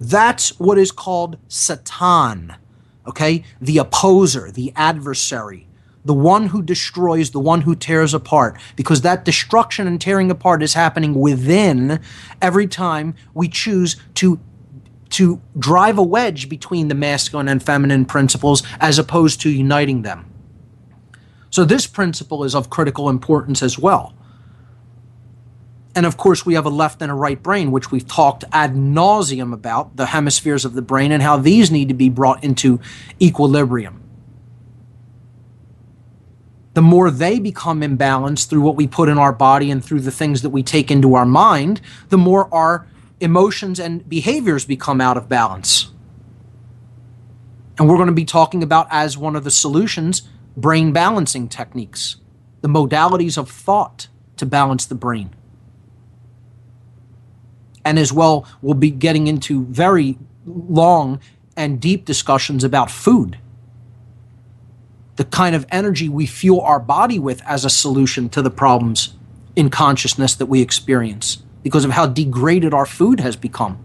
That's what is called Satan, okay? The opposer, the adversary, the one who destroys, the one who tears apart, because that destruction and tearing apart is happening within every time we choose to drive a wedge between the masculine and feminine principles as opposed to uniting them. So this principle is of critical importance as well. And of course, we have a left and a right brain, which we've talked ad nauseum about, the hemispheres of the brain and how these need to be brought into equilibrium. The more they become imbalanced through what we put in our body and through the things that we take into our mind, the more our emotions and behaviors become out of balance. And we're going to be talking about, as one of the solutions, brain balancing techniques, the modalities of thought to balance the brain. And as well, we'll be getting into very long and deep discussions about food. The kind of energy we fuel our body with as a solution to the problems in consciousness that we experience because of how degraded our food has become.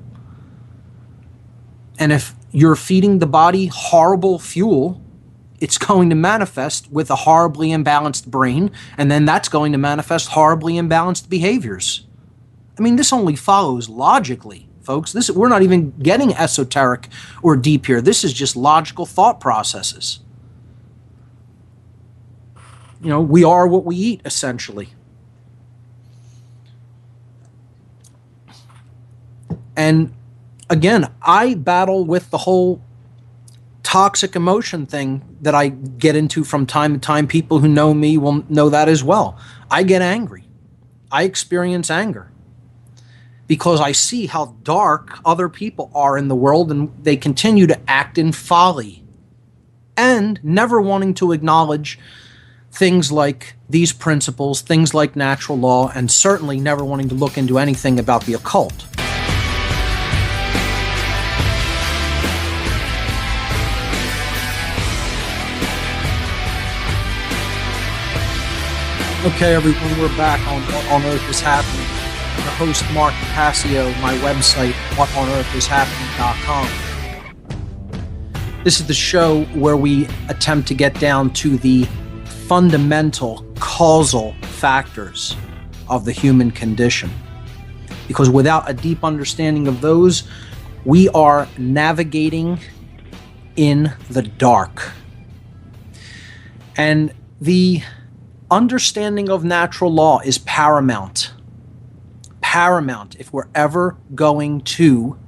And if you're feeding the body horrible fuel, it's going to manifest with a horribly imbalanced brain, and then that's going to manifest horribly imbalanced behaviors. I mean, this only follows logically, folks. We're not even getting esoteric or deep here. This is just logical thought processes. You know, we are what we eat, essentially. And again, I battle with the whole toxic emotion thing that I get into from time to time. People who know me will know that as well. I get angry. I experience anger because I see how dark other people are in the world, and they continue to act in folly and never wanting to acknowledge things like these principles, things like natural law, and certainly never wanting to look into anything about the occult. Okay, everyone, we're back on What on Earth is Happening. I'm the host, Mark Passio, my website, whatonearthishappening.com. This is the show where we attempt to get down to the fundamental causal factors of the human condition. Because without a deep understanding of those, we are navigating in the dark. And the understanding of natural law is paramount. Paramount if we're ever going to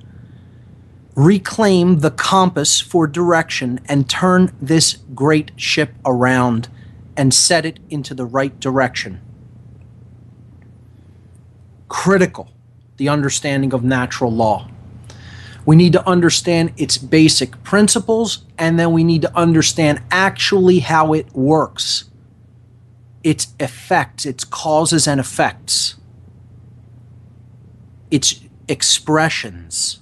reclaim the compass for direction and turn this great ship around and set it into the right direction. Critical, the understanding of natural law. We need to understand its basic principles, and then we need to understand actually how it works. Its effects, its causes and effects. Its expressions,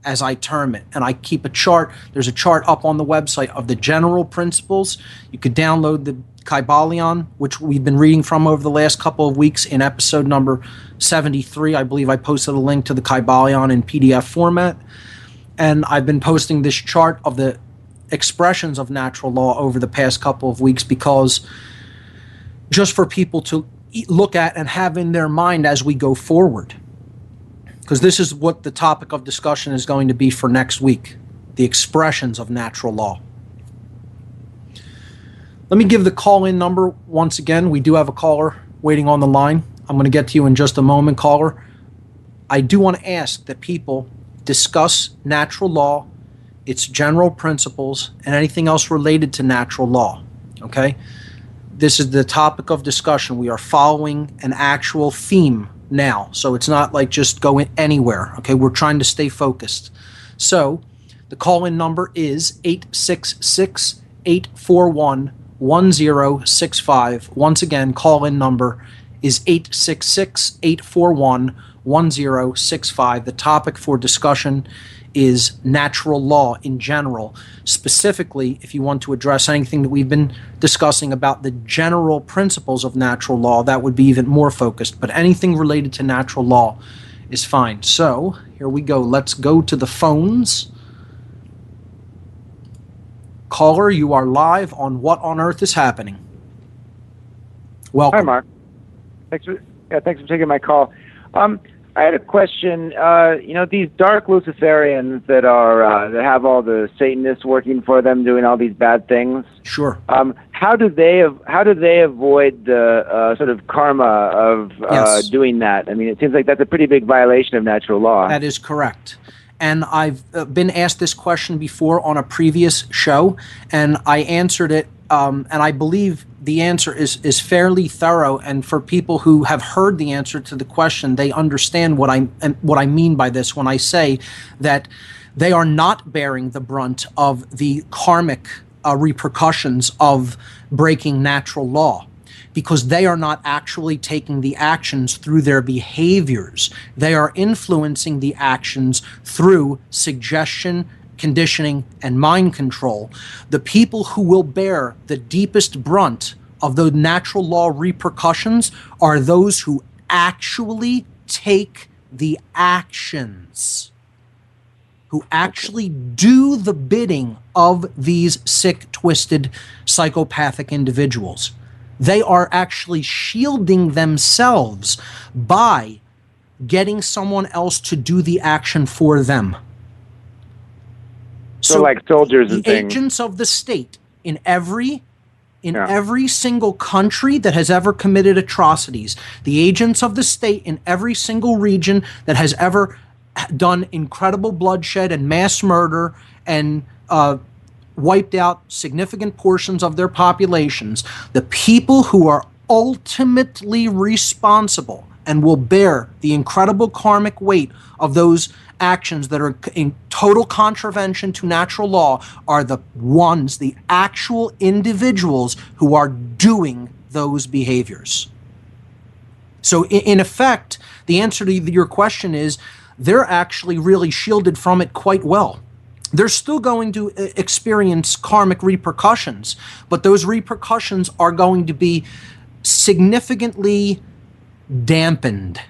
as I term it. And I keep a chart. There's a chart up on the website of the general principles. You could download the Kybalion, which we've been reading from over the last couple of weeks in episode number 73. I believe I posted a link to the Kybalion in PDF format. And I've been posting this chart of the expressions of natural law over the past couple of weeks, because just for people to look at and have in their mind as we go forward. Because this is what the topic of discussion is going to be for next week, the expressions of natural law. Let me give the call-in number once again. We do have a caller waiting on the line. I'm going to get to you in just a moment, caller. I do want to ask that people discuss natural law, its general principles, and anything else related to natural law, okay? This is the topic of discussion. We are following an actual theme now, so it's not like just going anywhere, okay? We're trying to stay focused. So the call-in number is 866-841-1065. Once again, call-in number is 866-841-1065. The topic for discussion is natural law in general. Specifically, if you want to address anything that we've been discussing about the general principles of natural law, that would be even more focused. But anything related to natural law is fine. So here we go. Let's go to the phones. Caller, you are live on What on Earth is Happening. Welcome. Hi, Mark. Thanks for taking my call. I had a question. These dark Luciferians that have all the Satanists working for them, doing all these bad things. Sure. How do they avoid the sort of karma of doing that? I mean, it seems like that's a pretty big violation of natural law. That is correct. And I've been asked this question before on a previous show, and I answered it, and I believe the answer is fairly thorough. And for people who have heard the answer to the question, they understand what I mean by this when I say that they are not bearing the brunt of the karmic repercussions of breaking natural law, because they are not actually taking the actions through their behaviors. They are influencing the actions through suggestion, conditioning, and mind control. The people who will bear the deepest brunt of the natural law repercussions are those who actually take the actions, who actually do the bidding of these sick, twisted, psychopathic individuals. They are actually shielding themselves by getting someone else to do the action for them. So like soldiers and things. The agents of the state in every single country that has ever committed atrocities, the agents of the state in every single region that has ever done incredible bloodshed and mass murder and wiped out significant portions of their populations, the people who are ultimately responsible and will bear the incredible karmic weight of those actions that are in total contravention to natural law are the ones, the actual individuals who are doing those behaviors. So in effect, the answer to your question is they're actually really shielded from it quite well. They're still going to experience karmic repercussions, but those repercussions are going to be significantly dampened.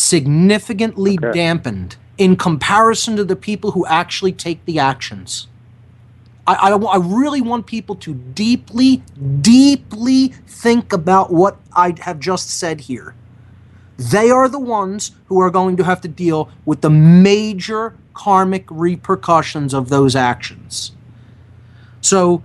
Dampened in comparison to the people who actually take the actions. I really want people to deeply think about what I have just said here. They are the ones who are going to have to deal with the major karmic repercussions of those actions. So,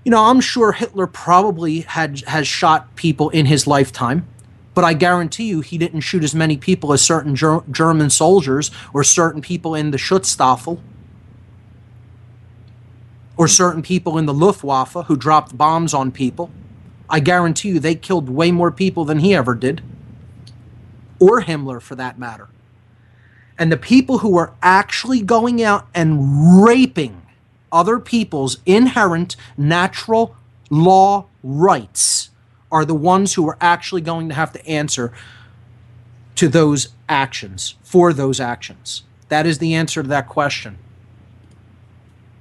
I'm sure Hitler probably has shot people in his lifetime, but I guarantee you he didn't shoot as many people as certain German soldiers or certain people in the Schutzstaffel or certain people in the Luftwaffe who dropped bombs on people. I guarantee you they killed way more people than he ever did, or Himmler for that matter. And the people who are actually going out and raping other people's inherent natural law rights are the ones who are actually going to have to answer to those actions for those actions? That is the answer to that question.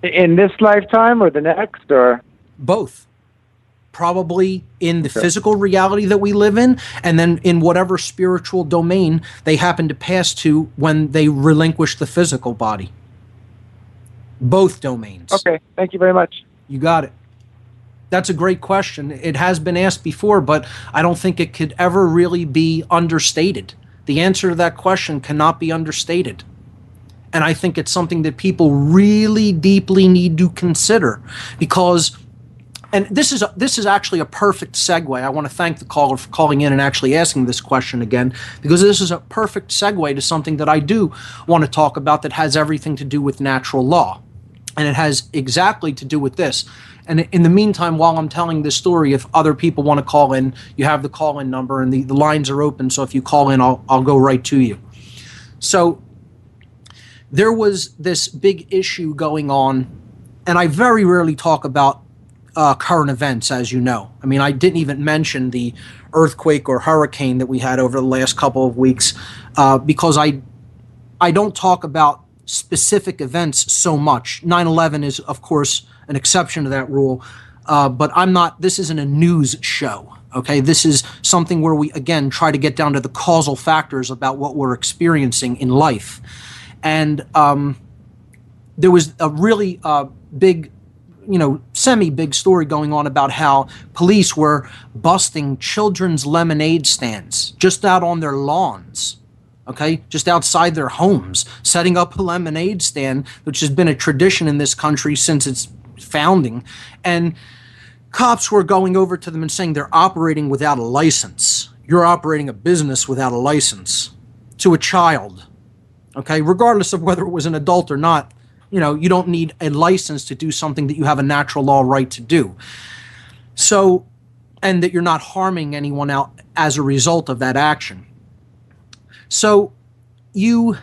In this lifetime or the next, or Both. Probably in the physical reality that we live in, and then in whatever spiritual domain they happen to pass to when they relinquish the physical body. Both domains. Okay, thank you very much. You got it. That's a great question. It has been asked before, but I don't think it could ever really be understated. The answer to that question cannot be understated. And I think it's something that people really deeply need to consider, because, and this is actually a perfect segue. I want to thank the caller for calling in and actually asking this question again, because this is a perfect segue to something that I do want to talk about that has everything to do with natural law. And it has exactly to do with this. And in the meantime, while I'm telling this story, if other people want to call in, you have the call-in number, and the lines are open. So if you call in, I'll go right to you. So there was this big issue going on, and I very rarely talk about current events, as you know. I mean, I didn't even mention the earthquake or hurricane that we had over the last couple of weeks because I don't talk about specific events so much. 9/11 is, of course, an exception to that rule, but this isn't a news show, okay? This is something where we, again, try to get down to the causal factors about what we're experiencing in life. And there was a really big, semi-big story going on about how police were busting children's lemonade stands just out on their lawns. Okay, just outside their homes, setting up a lemonade stand, which has been a tradition in this country since its founding. And cops were going over to them and saying they're operating without a license. You're operating a business without a license to a child. Okay, regardless of whether it was an adult or not, you don't need a license to do something that you have a natural law right to do. So, and that you're not harming anyone out as a result of that action. So you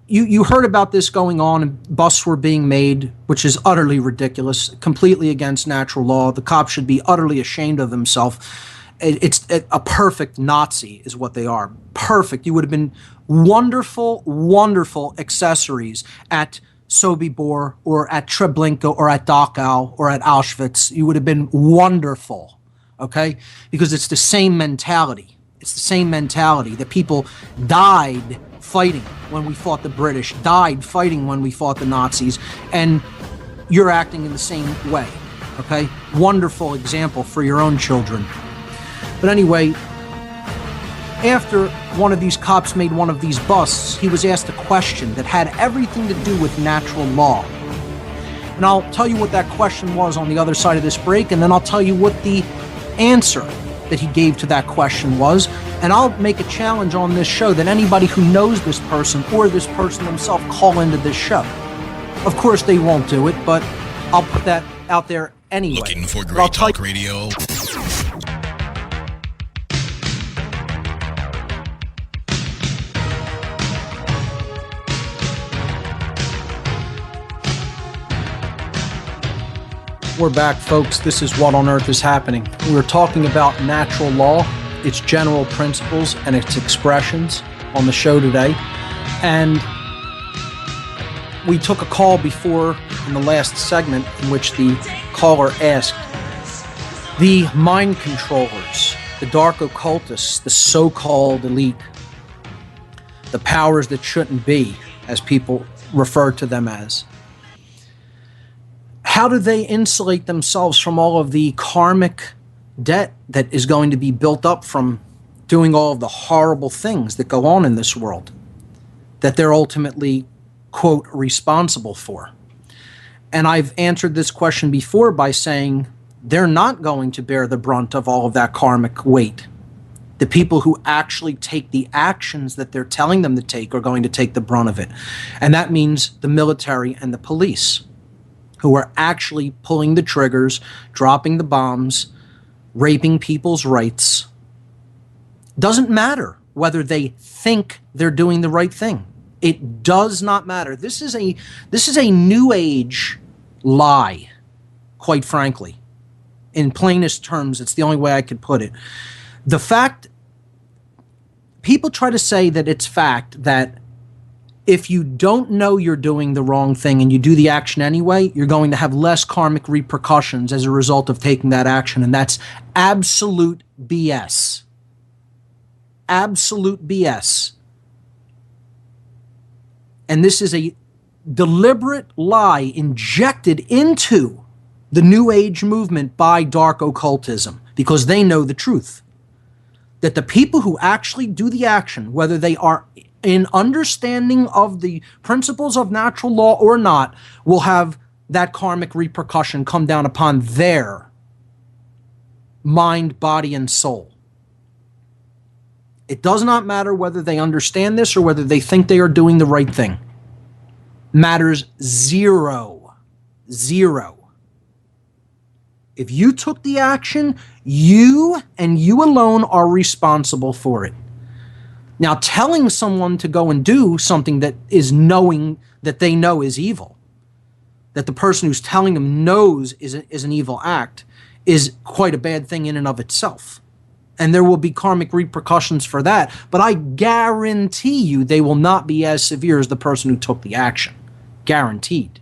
heard about this going on, and busts were being made, which is utterly ridiculous, completely against natural law. The cops should be utterly ashamed of themselves. It's a perfect Nazi is what they are. Perfect. You would have been wonderful, wonderful accessories at Sobibor or at Treblinka or at Dachau or at Auschwitz. You would have been wonderful, okay? Because it's the same mentality. It's the same mentality that people died fighting when we fought the British, died fighting when we fought the Nazis, and you're acting in the same way, okay? Wonderful example for your own children. But anyway, after one of these cops made one of these busts, he was asked a question that had everything to do with natural law. And I'll tell you what that question was on the other side of this break, and then I'll tell you what the answer that he gave to that question was, and I'll make a challenge on this show that anybody who knows this person or this person themselves call into this show. Of course they won't do it, but I'll put that out there anyway. Looking for great talk radio? We're back, folks. This is What on Earth is Happening. We were talking about natural law, its general principles, and its expressions on the show today. And we took a call before in the last segment in which the caller asked, the mind controllers, the dark occultists, the so-called elite, the powers that shouldn't be, as people refer to them as, how do they insulate themselves from all of the karmic debt that is going to be built up from doing all of the horrible things that go on in this world that they're ultimately, quote, responsible for? And I've answered this question before by saying they're not going to bear the brunt of all of that karmic weight. The people who actually take the actions that they're telling them to take are going to take the brunt of it. And that means the military and the police, who are actually pulling the triggers, dropping the bombs, raping people's rights. Doesn't matter whether they think they're doing the right thing. It does not matter. This is a new age lie, quite frankly. In plainest terms, it's the only way I could put it. The fact people try to say that it's fact that if you don't know you're doing the wrong thing and you do the action anyway, you're going to have less karmic repercussions as a result of taking that action. And that's absolute BS. Absolute BS. And this is a deliberate lie injected into the New Age movement by dark occultism because they know the truth. That the people who actually do the action, whether they are in understanding of the principles of natural law or not, will have that karmic repercussion come down upon their mind, body, and soul. It does not matter whether they understand this or whether they think they are doing the right thing. Matters zero. Zero. If you took the action, you and you alone are responsible for it. Now, telling someone to go and do something that is knowing that they know is evil, that the person who's telling them knows is an evil act, is quite a bad thing in and of itself. And there will be karmic repercussions for that, but I guarantee you they will not be as severe as the person who took the action. Guaranteed.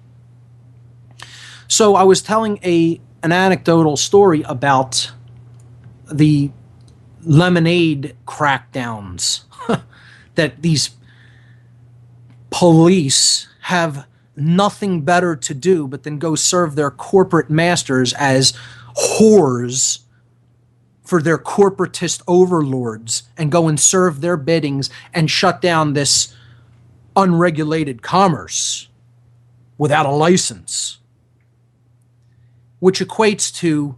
So I was telling an anecdotal story about the lemonade crackdowns that these police have nothing better to do but then go serve their corporate masters as whores for their corporatist overlords and go and serve their biddings and shut down this unregulated commerce without a license, which equates to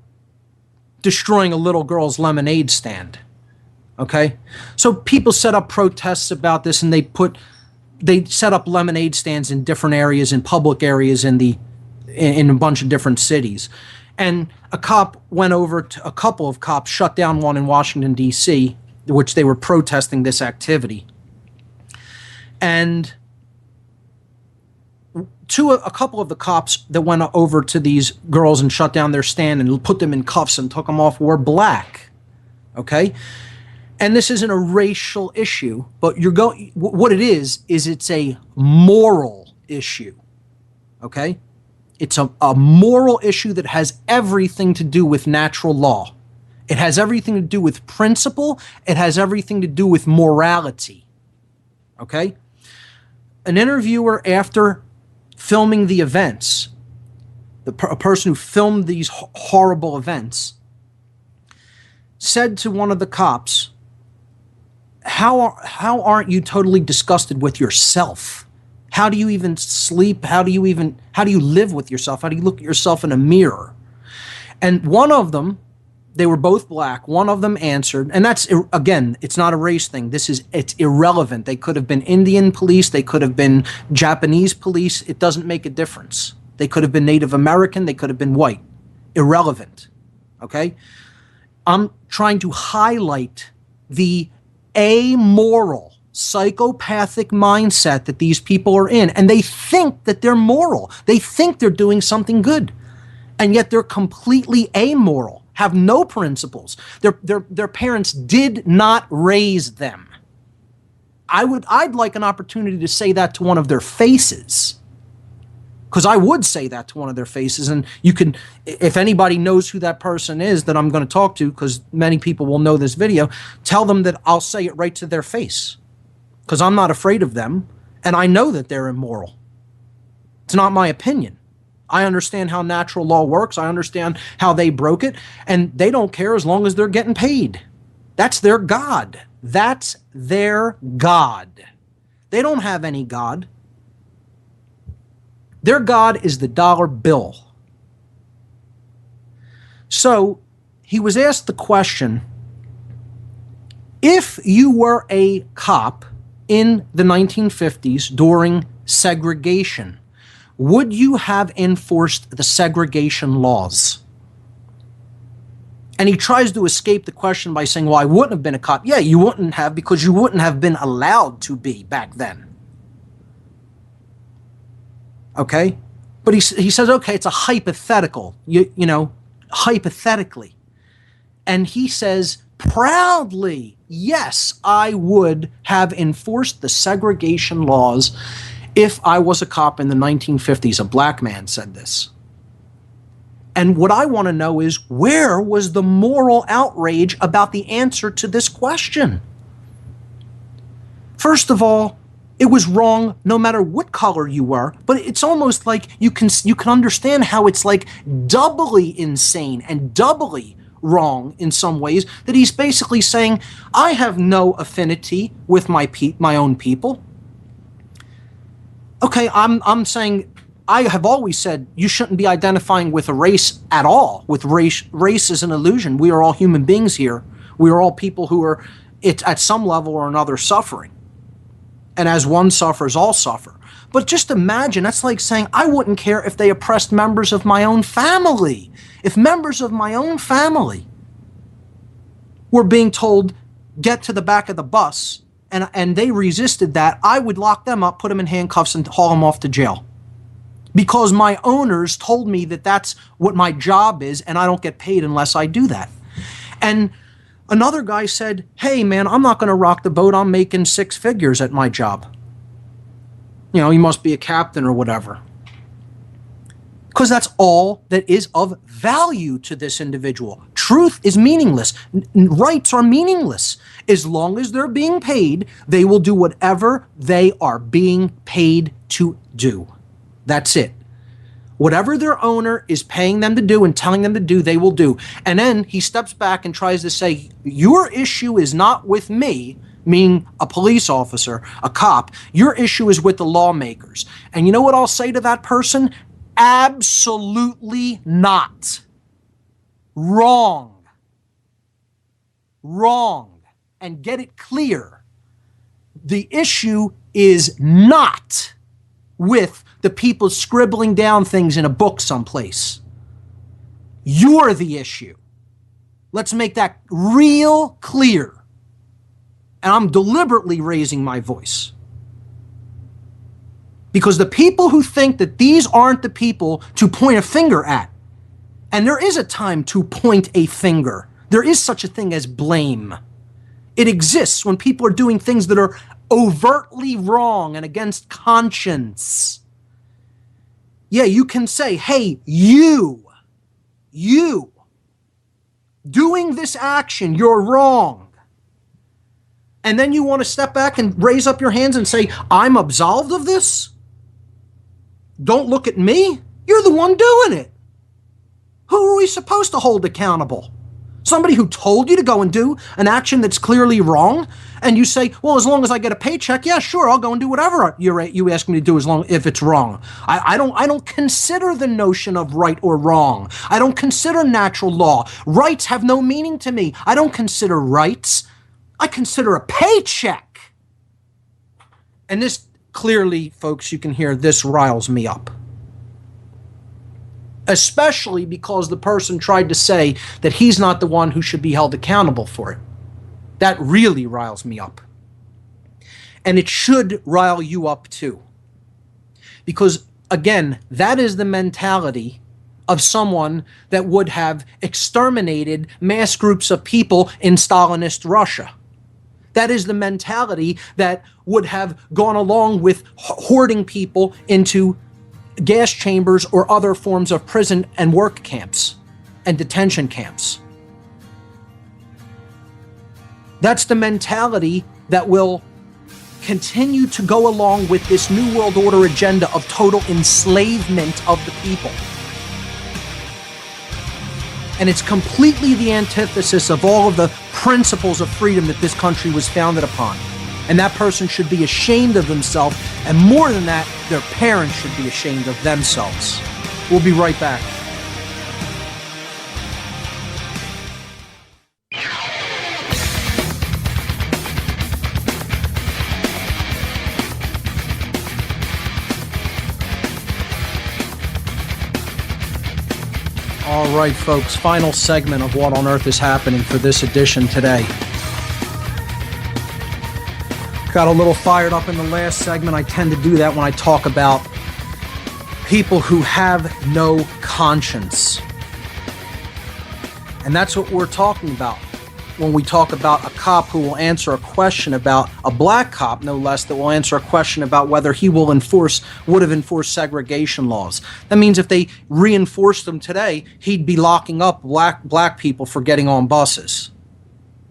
destroying a little girl's lemonade stand. Okay? So people set up protests about this, and they set up lemonade stands in different areas, in public areas in a bunch of different cities. And a couple of cops shut down one in Washington, D.C., which they were protesting this activity. And a couple of the cops that went over to these girls and shut down their stand and put them in cuffs and took them off were black. Okay? And this isn't a racial issue, but what it is it's a moral issue. Okay? It's a moral issue that has everything to do with natural law. It has everything to do with principle. It has everything to do with morality. Okay? An interviewer, after filming the events, a person who filmed these horrible events, said to one of the cops, how aren't you totally disgusted with yourself? How do you even sleep? How do you live with yourself? How do you look at yourself in a mirror? And one of them, they were both black, one of them answered, and that's, again, it's not a race thing. It's irrelevant. They could have been Indian police. They could have been Japanese police. It doesn't make a difference. They could have been Native American. They could have been white. Irrelevant. Okay? I'm trying to highlight the amoral, psychopathic mindset that these people are in, and they think that they're moral. They think they're doing something good, and yet they're completely amoral, have no principles. Their parents did not raise them. I'd like an opportunity to say that to one of their faces, because I would say that to one of their faces, and you can, if anybody knows who that person is that I'm going to talk to, because many people will know this video, tell them that I'll say it right to their face, because I'm not afraid of them, and I know that they're immoral. It's not my opinion. I understand how natural law works. I understand how they broke it, and they don't care as long as they're getting paid. That's their God. That's their God. They don't have any God. Their God is the dollar bill. So he was asked the question, if you were a cop in the 1950s during segregation, would you have enforced the segregation laws? And he tries to escape the question by saying, well, I wouldn't have been a cop. Yeah, you wouldn't have, because you wouldn't have been allowed to be back then. Okay? But he says, okay, it's a hypothetical, you know, hypothetically. And he says, proudly, yes, I would have enforced the segregation laws if I was a cop in the 1950s. A black man said this. And what I want to know is, where was the moral outrage about the answer to this question? First of all, it was wrong no matter what color you were, but it's almost like you can understand how it's like doubly insane and doubly wrong in some ways, that he's basically saying, I have no affinity with my own people. Okay, I'm saying, I have always said you shouldn't be identifying with a race at all. With race is an illusion. We are all human beings here. We are all people who are at some level or another suffering. And as one suffers, all suffer. But just imagine, that's like saying, I wouldn't care if they oppressed members of my own family. If members of my own family were being told, get to the back of the bus, and they resisted that, I would lock them up, put them in handcuffs, and haul them off to jail. Because my owners told me that that's what my job is, and I don't get paid unless I do that. And another guy said, hey man, I'm not going to rock the boat. I'm making 6 figures at my job. You know, you must be a captain or whatever. Because that's all that is of value to this individual. Truth is meaningless. Rights are meaningless. As long as they're being paid, they will do whatever they are being paid to do. That's it. Whatever their owner is paying them to do and telling them to do, they will do. And then he steps back and tries to say, your issue is not with me, meaning a police officer, a cop. Your issue is with the lawmakers. And you know what I'll say to that person? Absolutely not. Wrong. Wrong. And get it clear. The issue is not with the people scribbling down things in a book someplace. You're the issue. Let's make that real clear. And I'm deliberately raising my voice. Because the people who think that these aren't the people to point a finger at, and there is a time to point a finger. There is such a thing as blame. It exists when people are doing things that are overtly wrong and against conscience. Yeah, you can say, hey, you, doing this action, you're wrong. And then you want to step back and raise up your hands and say, I'm absolved of this? Don't look at me. You're the one doing it. Who are we supposed to hold accountable? Somebody who told you to go and do an action that's clearly wrong, and you say, well, as long as I get a paycheck, yeah, sure, I'll go and do whatever you ask me to do if it's wrong. I don't consider the notion of right or wrong. I don't consider natural law. Rights have no meaning to me. I don't consider rights. I consider a paycheck. And this clearly, folks, you can hear this riles me up. Especially because the person tried to say that he's not the one who should be held accountable for it. That really riles me up. And it should rile you up too. Because, again, that is the mentality of someone that would have exterminated mass groups of people in Stalinist Russia. That is the mentality that would have gone along with hoarding people into gas chambers or other forms of prison and work camps and detention camps. That's the mentality that will continue to go along with this New World Order agenda of total enslavement of the people. And it's completely the antithesis of all of the principles of freedom that this country was founded upon. And that person should be ashamed of themselves, and more than that, their parents should be ashamed of themselves. We'll be right back. All right, folks, final segment of What on Earth is Happening for this edition today. Got a little fired up in the last segment. I tend to do that when I talk about people who have no conscience. And that's what we're talking about. when we talk about a cop who will answer a question about a black cop, no less, that will answer a question about whether he would have enforced segregation laws. That means if they reinforced them today, he'd be locking up black people for getting on buses,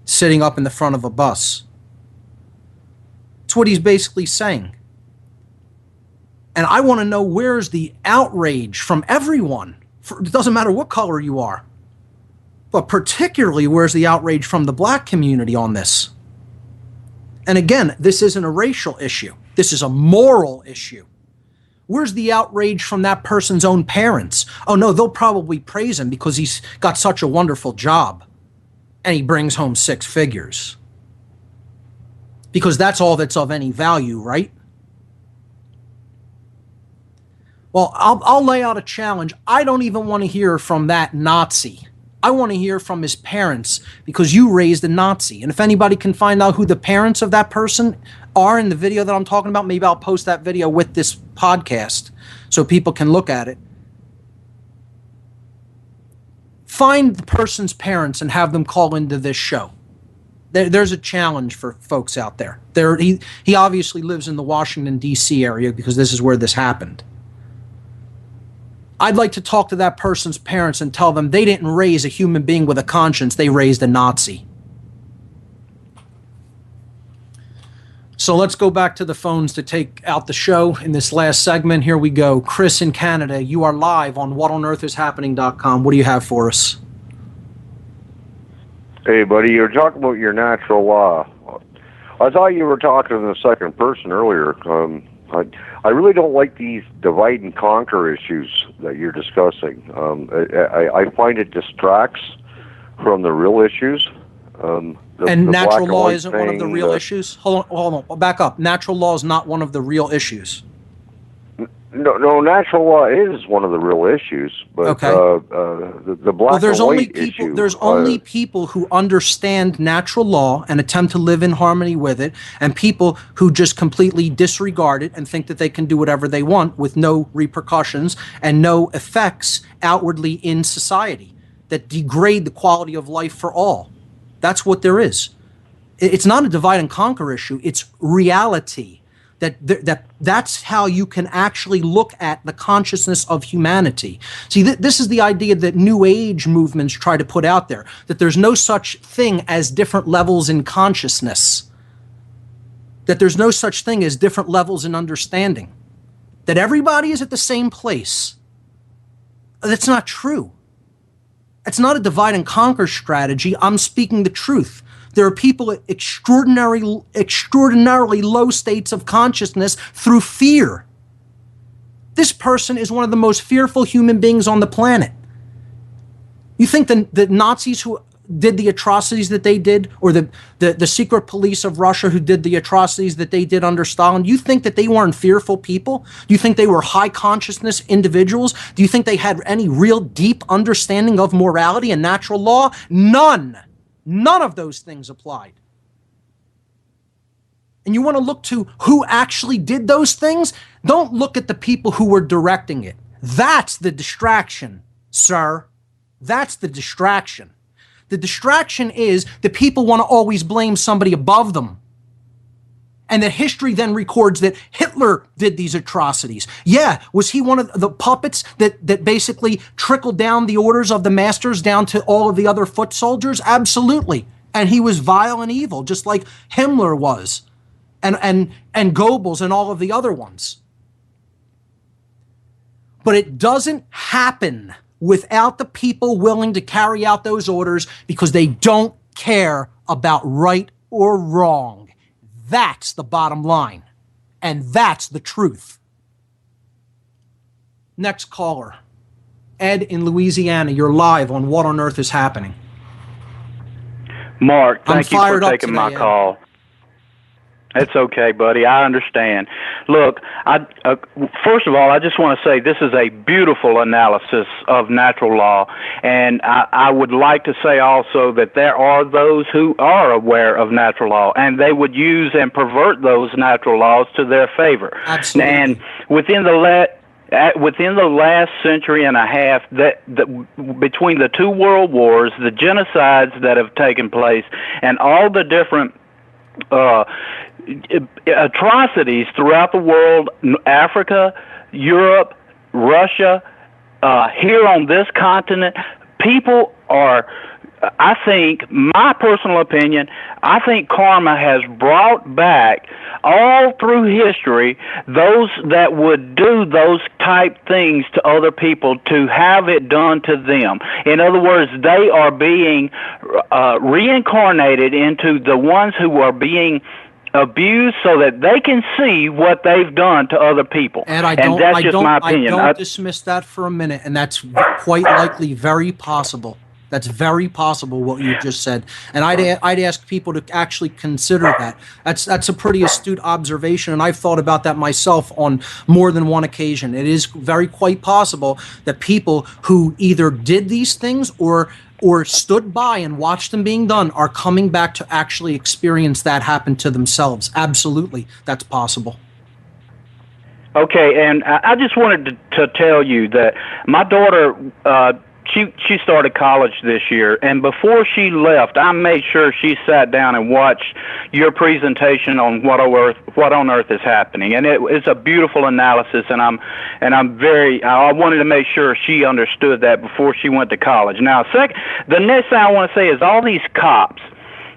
sitting up in the front of a bus. That's what he's basically saying. And I want to know, where's the outrage from everyone? It doesn't matter what color you are. But particularly, where's the outrage from the black community on this? And again, this isn't a racial issue. This is a moral issue. Where's the outrage from that person's own parents? Oh no, they'll probably praise him because he's got such a wonderful job and he brings home 6 figures. Because that's all that's of any value, right? Well, I'll lay out a challenge. I don't even want to hear from that Nazi. I want to hear from his parents, because you raised a Nazi. And if anybody can find out who the parents of that person are in the video that I'm talking about, maybe I'll post that video with this podcast so people can look at it. Find the person's parents and have them call into this show. There's a challenge for folks out there. He obviously lives in the Washington, D.C. area, because this is where this happened. I'd like to talk to that person's parents and tell them they didn't raise a human being with a conscience, they raised a Nazi. So let's go back to the phones to take out the show in this last segment. Here we go. Chris in Canada, you are live on whatonearthishappening.com. What do you have for us? Hey, buddy, you're talking about your natural law. I thought you were talking in the second person earlier. I really don't like these divide and conquer issues that you're discussing. I find it distracts from the real issues. And natural law isn't one of the real issues? Hold on, back up. Natural law is not one of the real issues. No, natural law is one of the real issues, but okay. The black and white issue. There's only people who understand natural law and attempt to live in harmony with it, and people who just completely disregard it and think that they can do whatever they want with no repercussions and no effects outwardly in society that degrade the quality of life for all. That's what there is. It's not a divide and conquer issue. It's reality. That's how you can actually look at the consciousness of humanity. See, this is the idea that New Age movements try to put out there, that there's no such thing as different levels in consciousness, that there's no such thing as different levels in understanding, that everybody is at the same place. That's not true. It's not a divide and conquer strategy. I'm speaking the truth. There are people at extraordinarily low states of consciousness through fear. This person is one of the most fearful human beings on the planet. You think the Nazis who did the atrocities that they did, or the secret police of Russia who did the atrocities that they did under Stalin, you think that they weren't fearful people? Do you think they were high consciousness individuals? Do you think they had any real deep understanding of morality and natural law? None. None of those things applied. And you want to look to who actually did those things? Don't look at the people who were directing it. That's the distraction, sir. That's the distraction. The distraction is that people want to always blame somebody above them. And that history then records that Hitler did these atrocities. Yeah, was he one of the puppets that basically trickled down the orders of the masters down to all of the other foot soldiers? Absolutely. And he was vile and evil, just like Himmler was, and Goebbels and all of the other ones. But it doesn't happen without the people willing to carry out those orders, because they don't care about right or wrong. That's the bottom line. And that's the truth. Next caller. Ed in Louisiana, you're live on What on Earth is Happening. Mark, thank you for taking my call. It's okay, buddy. I understand. Look, first of all, I just want to say this is a beautiful analysis of natural law, and I would like to say also that there are those who are aware of natural law, and they would use and pervert those natural laws to their favor. Absolutely. And within the within the last century and a half, that between the two world wars, the genocides that have taken place, and all the different atrocities throughout the world, Africa, Europe, Russia, here on this continent, people are, I think, my personal opinion, I think karma has brought back all through history those that would do those type things to other people to have it done to them. In other words, they are being reincarnated into the ones who are being abused so that they can see what they've done to other people. And I don't dismiss that for a minute, and that's quite likely very possible. That's very possible what you just said, and I'd ask people to actually consider that. That's a pretty astute observation, and I've thought about that myself on more than one occasion. It is very quite possible that people who either did these things or stood by and watched them being done are coming back to actually experience that happen to themselves. Absolutely, that's possible. Okay, and I just wanted to tell you that my daughter, she started college this year, and before she left, I made sure she sat down and watched your presentation on what on earth is happening, and it's a beautiful analysis, and I wanted to make sure she understood that before she went to college. Now, the next thing I want to say is all these cops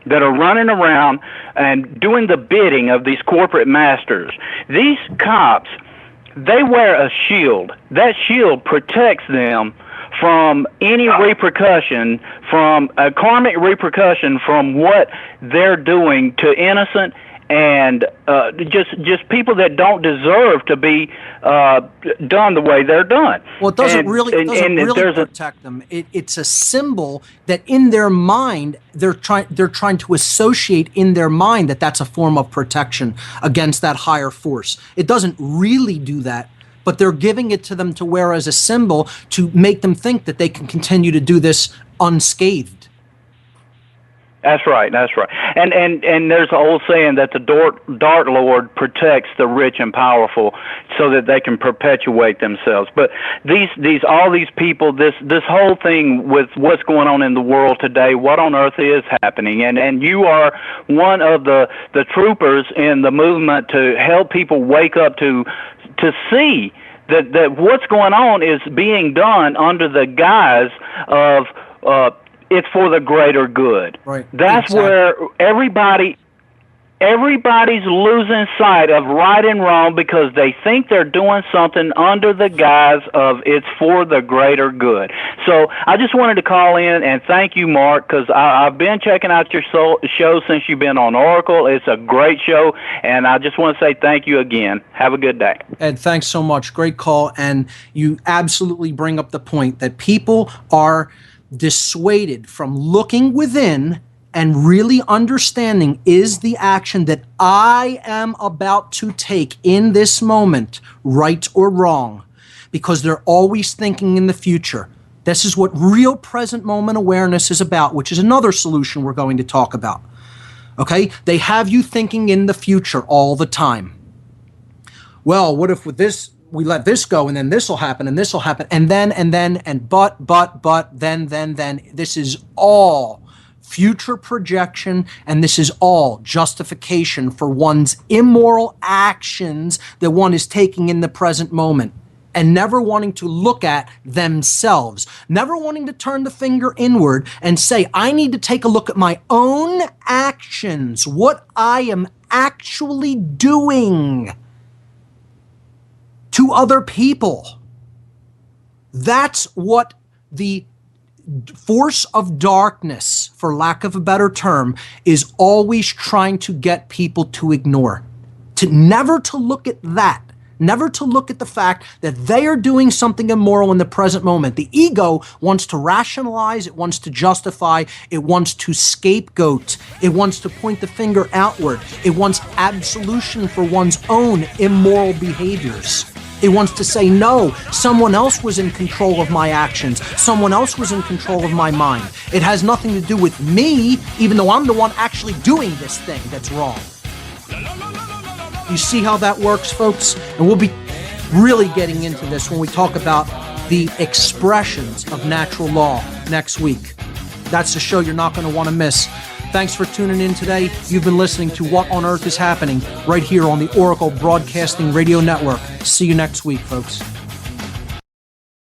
that are running around and doing the bidding of these corporate masters. These cops, they wear a shield. That shield protects them from any repercussion, from a karmic repercussion from what they're doing to innocent and just people that don't deserve to be done the way they're done. Well, it doesn't really protect them. It's a symbol that in their mind they're trying to associate in their mind that that's a form of protection against that higher force. It doesn't really do that, but they're giving it to them to wear as a symbol to make them think that they can continue to do this unscathed. That's right. And there's an old saying that the Dark Lord protects the rich and powerful so that they can perpetuate themselves. But all these people, this whole thing with what's going on in the world today, what on earth is happening? And you are one of the troopers in the movement to help people wake up to see that what's going on is being done under the guise of it's for the greater good. Right. That's exactly where everybody's losing sight of right and wrong because they think they're doing something under the guise of it's for the greater good. So I just wanted to call in and thank you, Mark, because I've been checking out your show since you've been on Oracle. It's a great show, and I just want to say thank you again. Have a good day. Ed, thanks so much. Great call, and you absolutely bring up the point that people are dissuaded from looking within and really understanding, is the action that I am about to take in this moment right or wrong? Because they're always thinking in the future. This is what real present moment awareness is about, which is another solution we're going to talk about. Okay? They have you thinking in the future all the time. Well, what if with this we let this go, and then this will happen, and this will happen, and then, but, then. This is all future projection, and this is all justification for one's immoral actions that one is taking in the present moment, and never wanting to look at themselves, never wanting to turn the finger inward and say, I need to take a look at my own actions, what I am actually doing to other people. That's what the force of darkness, for lack of a better term, is always trying to get people to ignore. Never to look at that. Never to look at the fact that they are doing something immoral in the present moment. The ego wants to rationalize, it wants to justify, it wants to scapegoat, it wants to point the finger outward, it wants absolution for one's own immoral behaviors. It wants to say, no, someone else was in control of my actions. Someone else was in control of my mind. It has nothing to do with me, even though I'm the one actually doing this thing that's wrong. You see how that works, folks? And we'll be really getting into this when we talk about the expressions of natural law next week. That's the show you're not going to want to miss. Thanks for tuning in today. You've been listening to What on Earth is Happening right here on the Oracle Broadcasting Radio Network. See you next week, folks.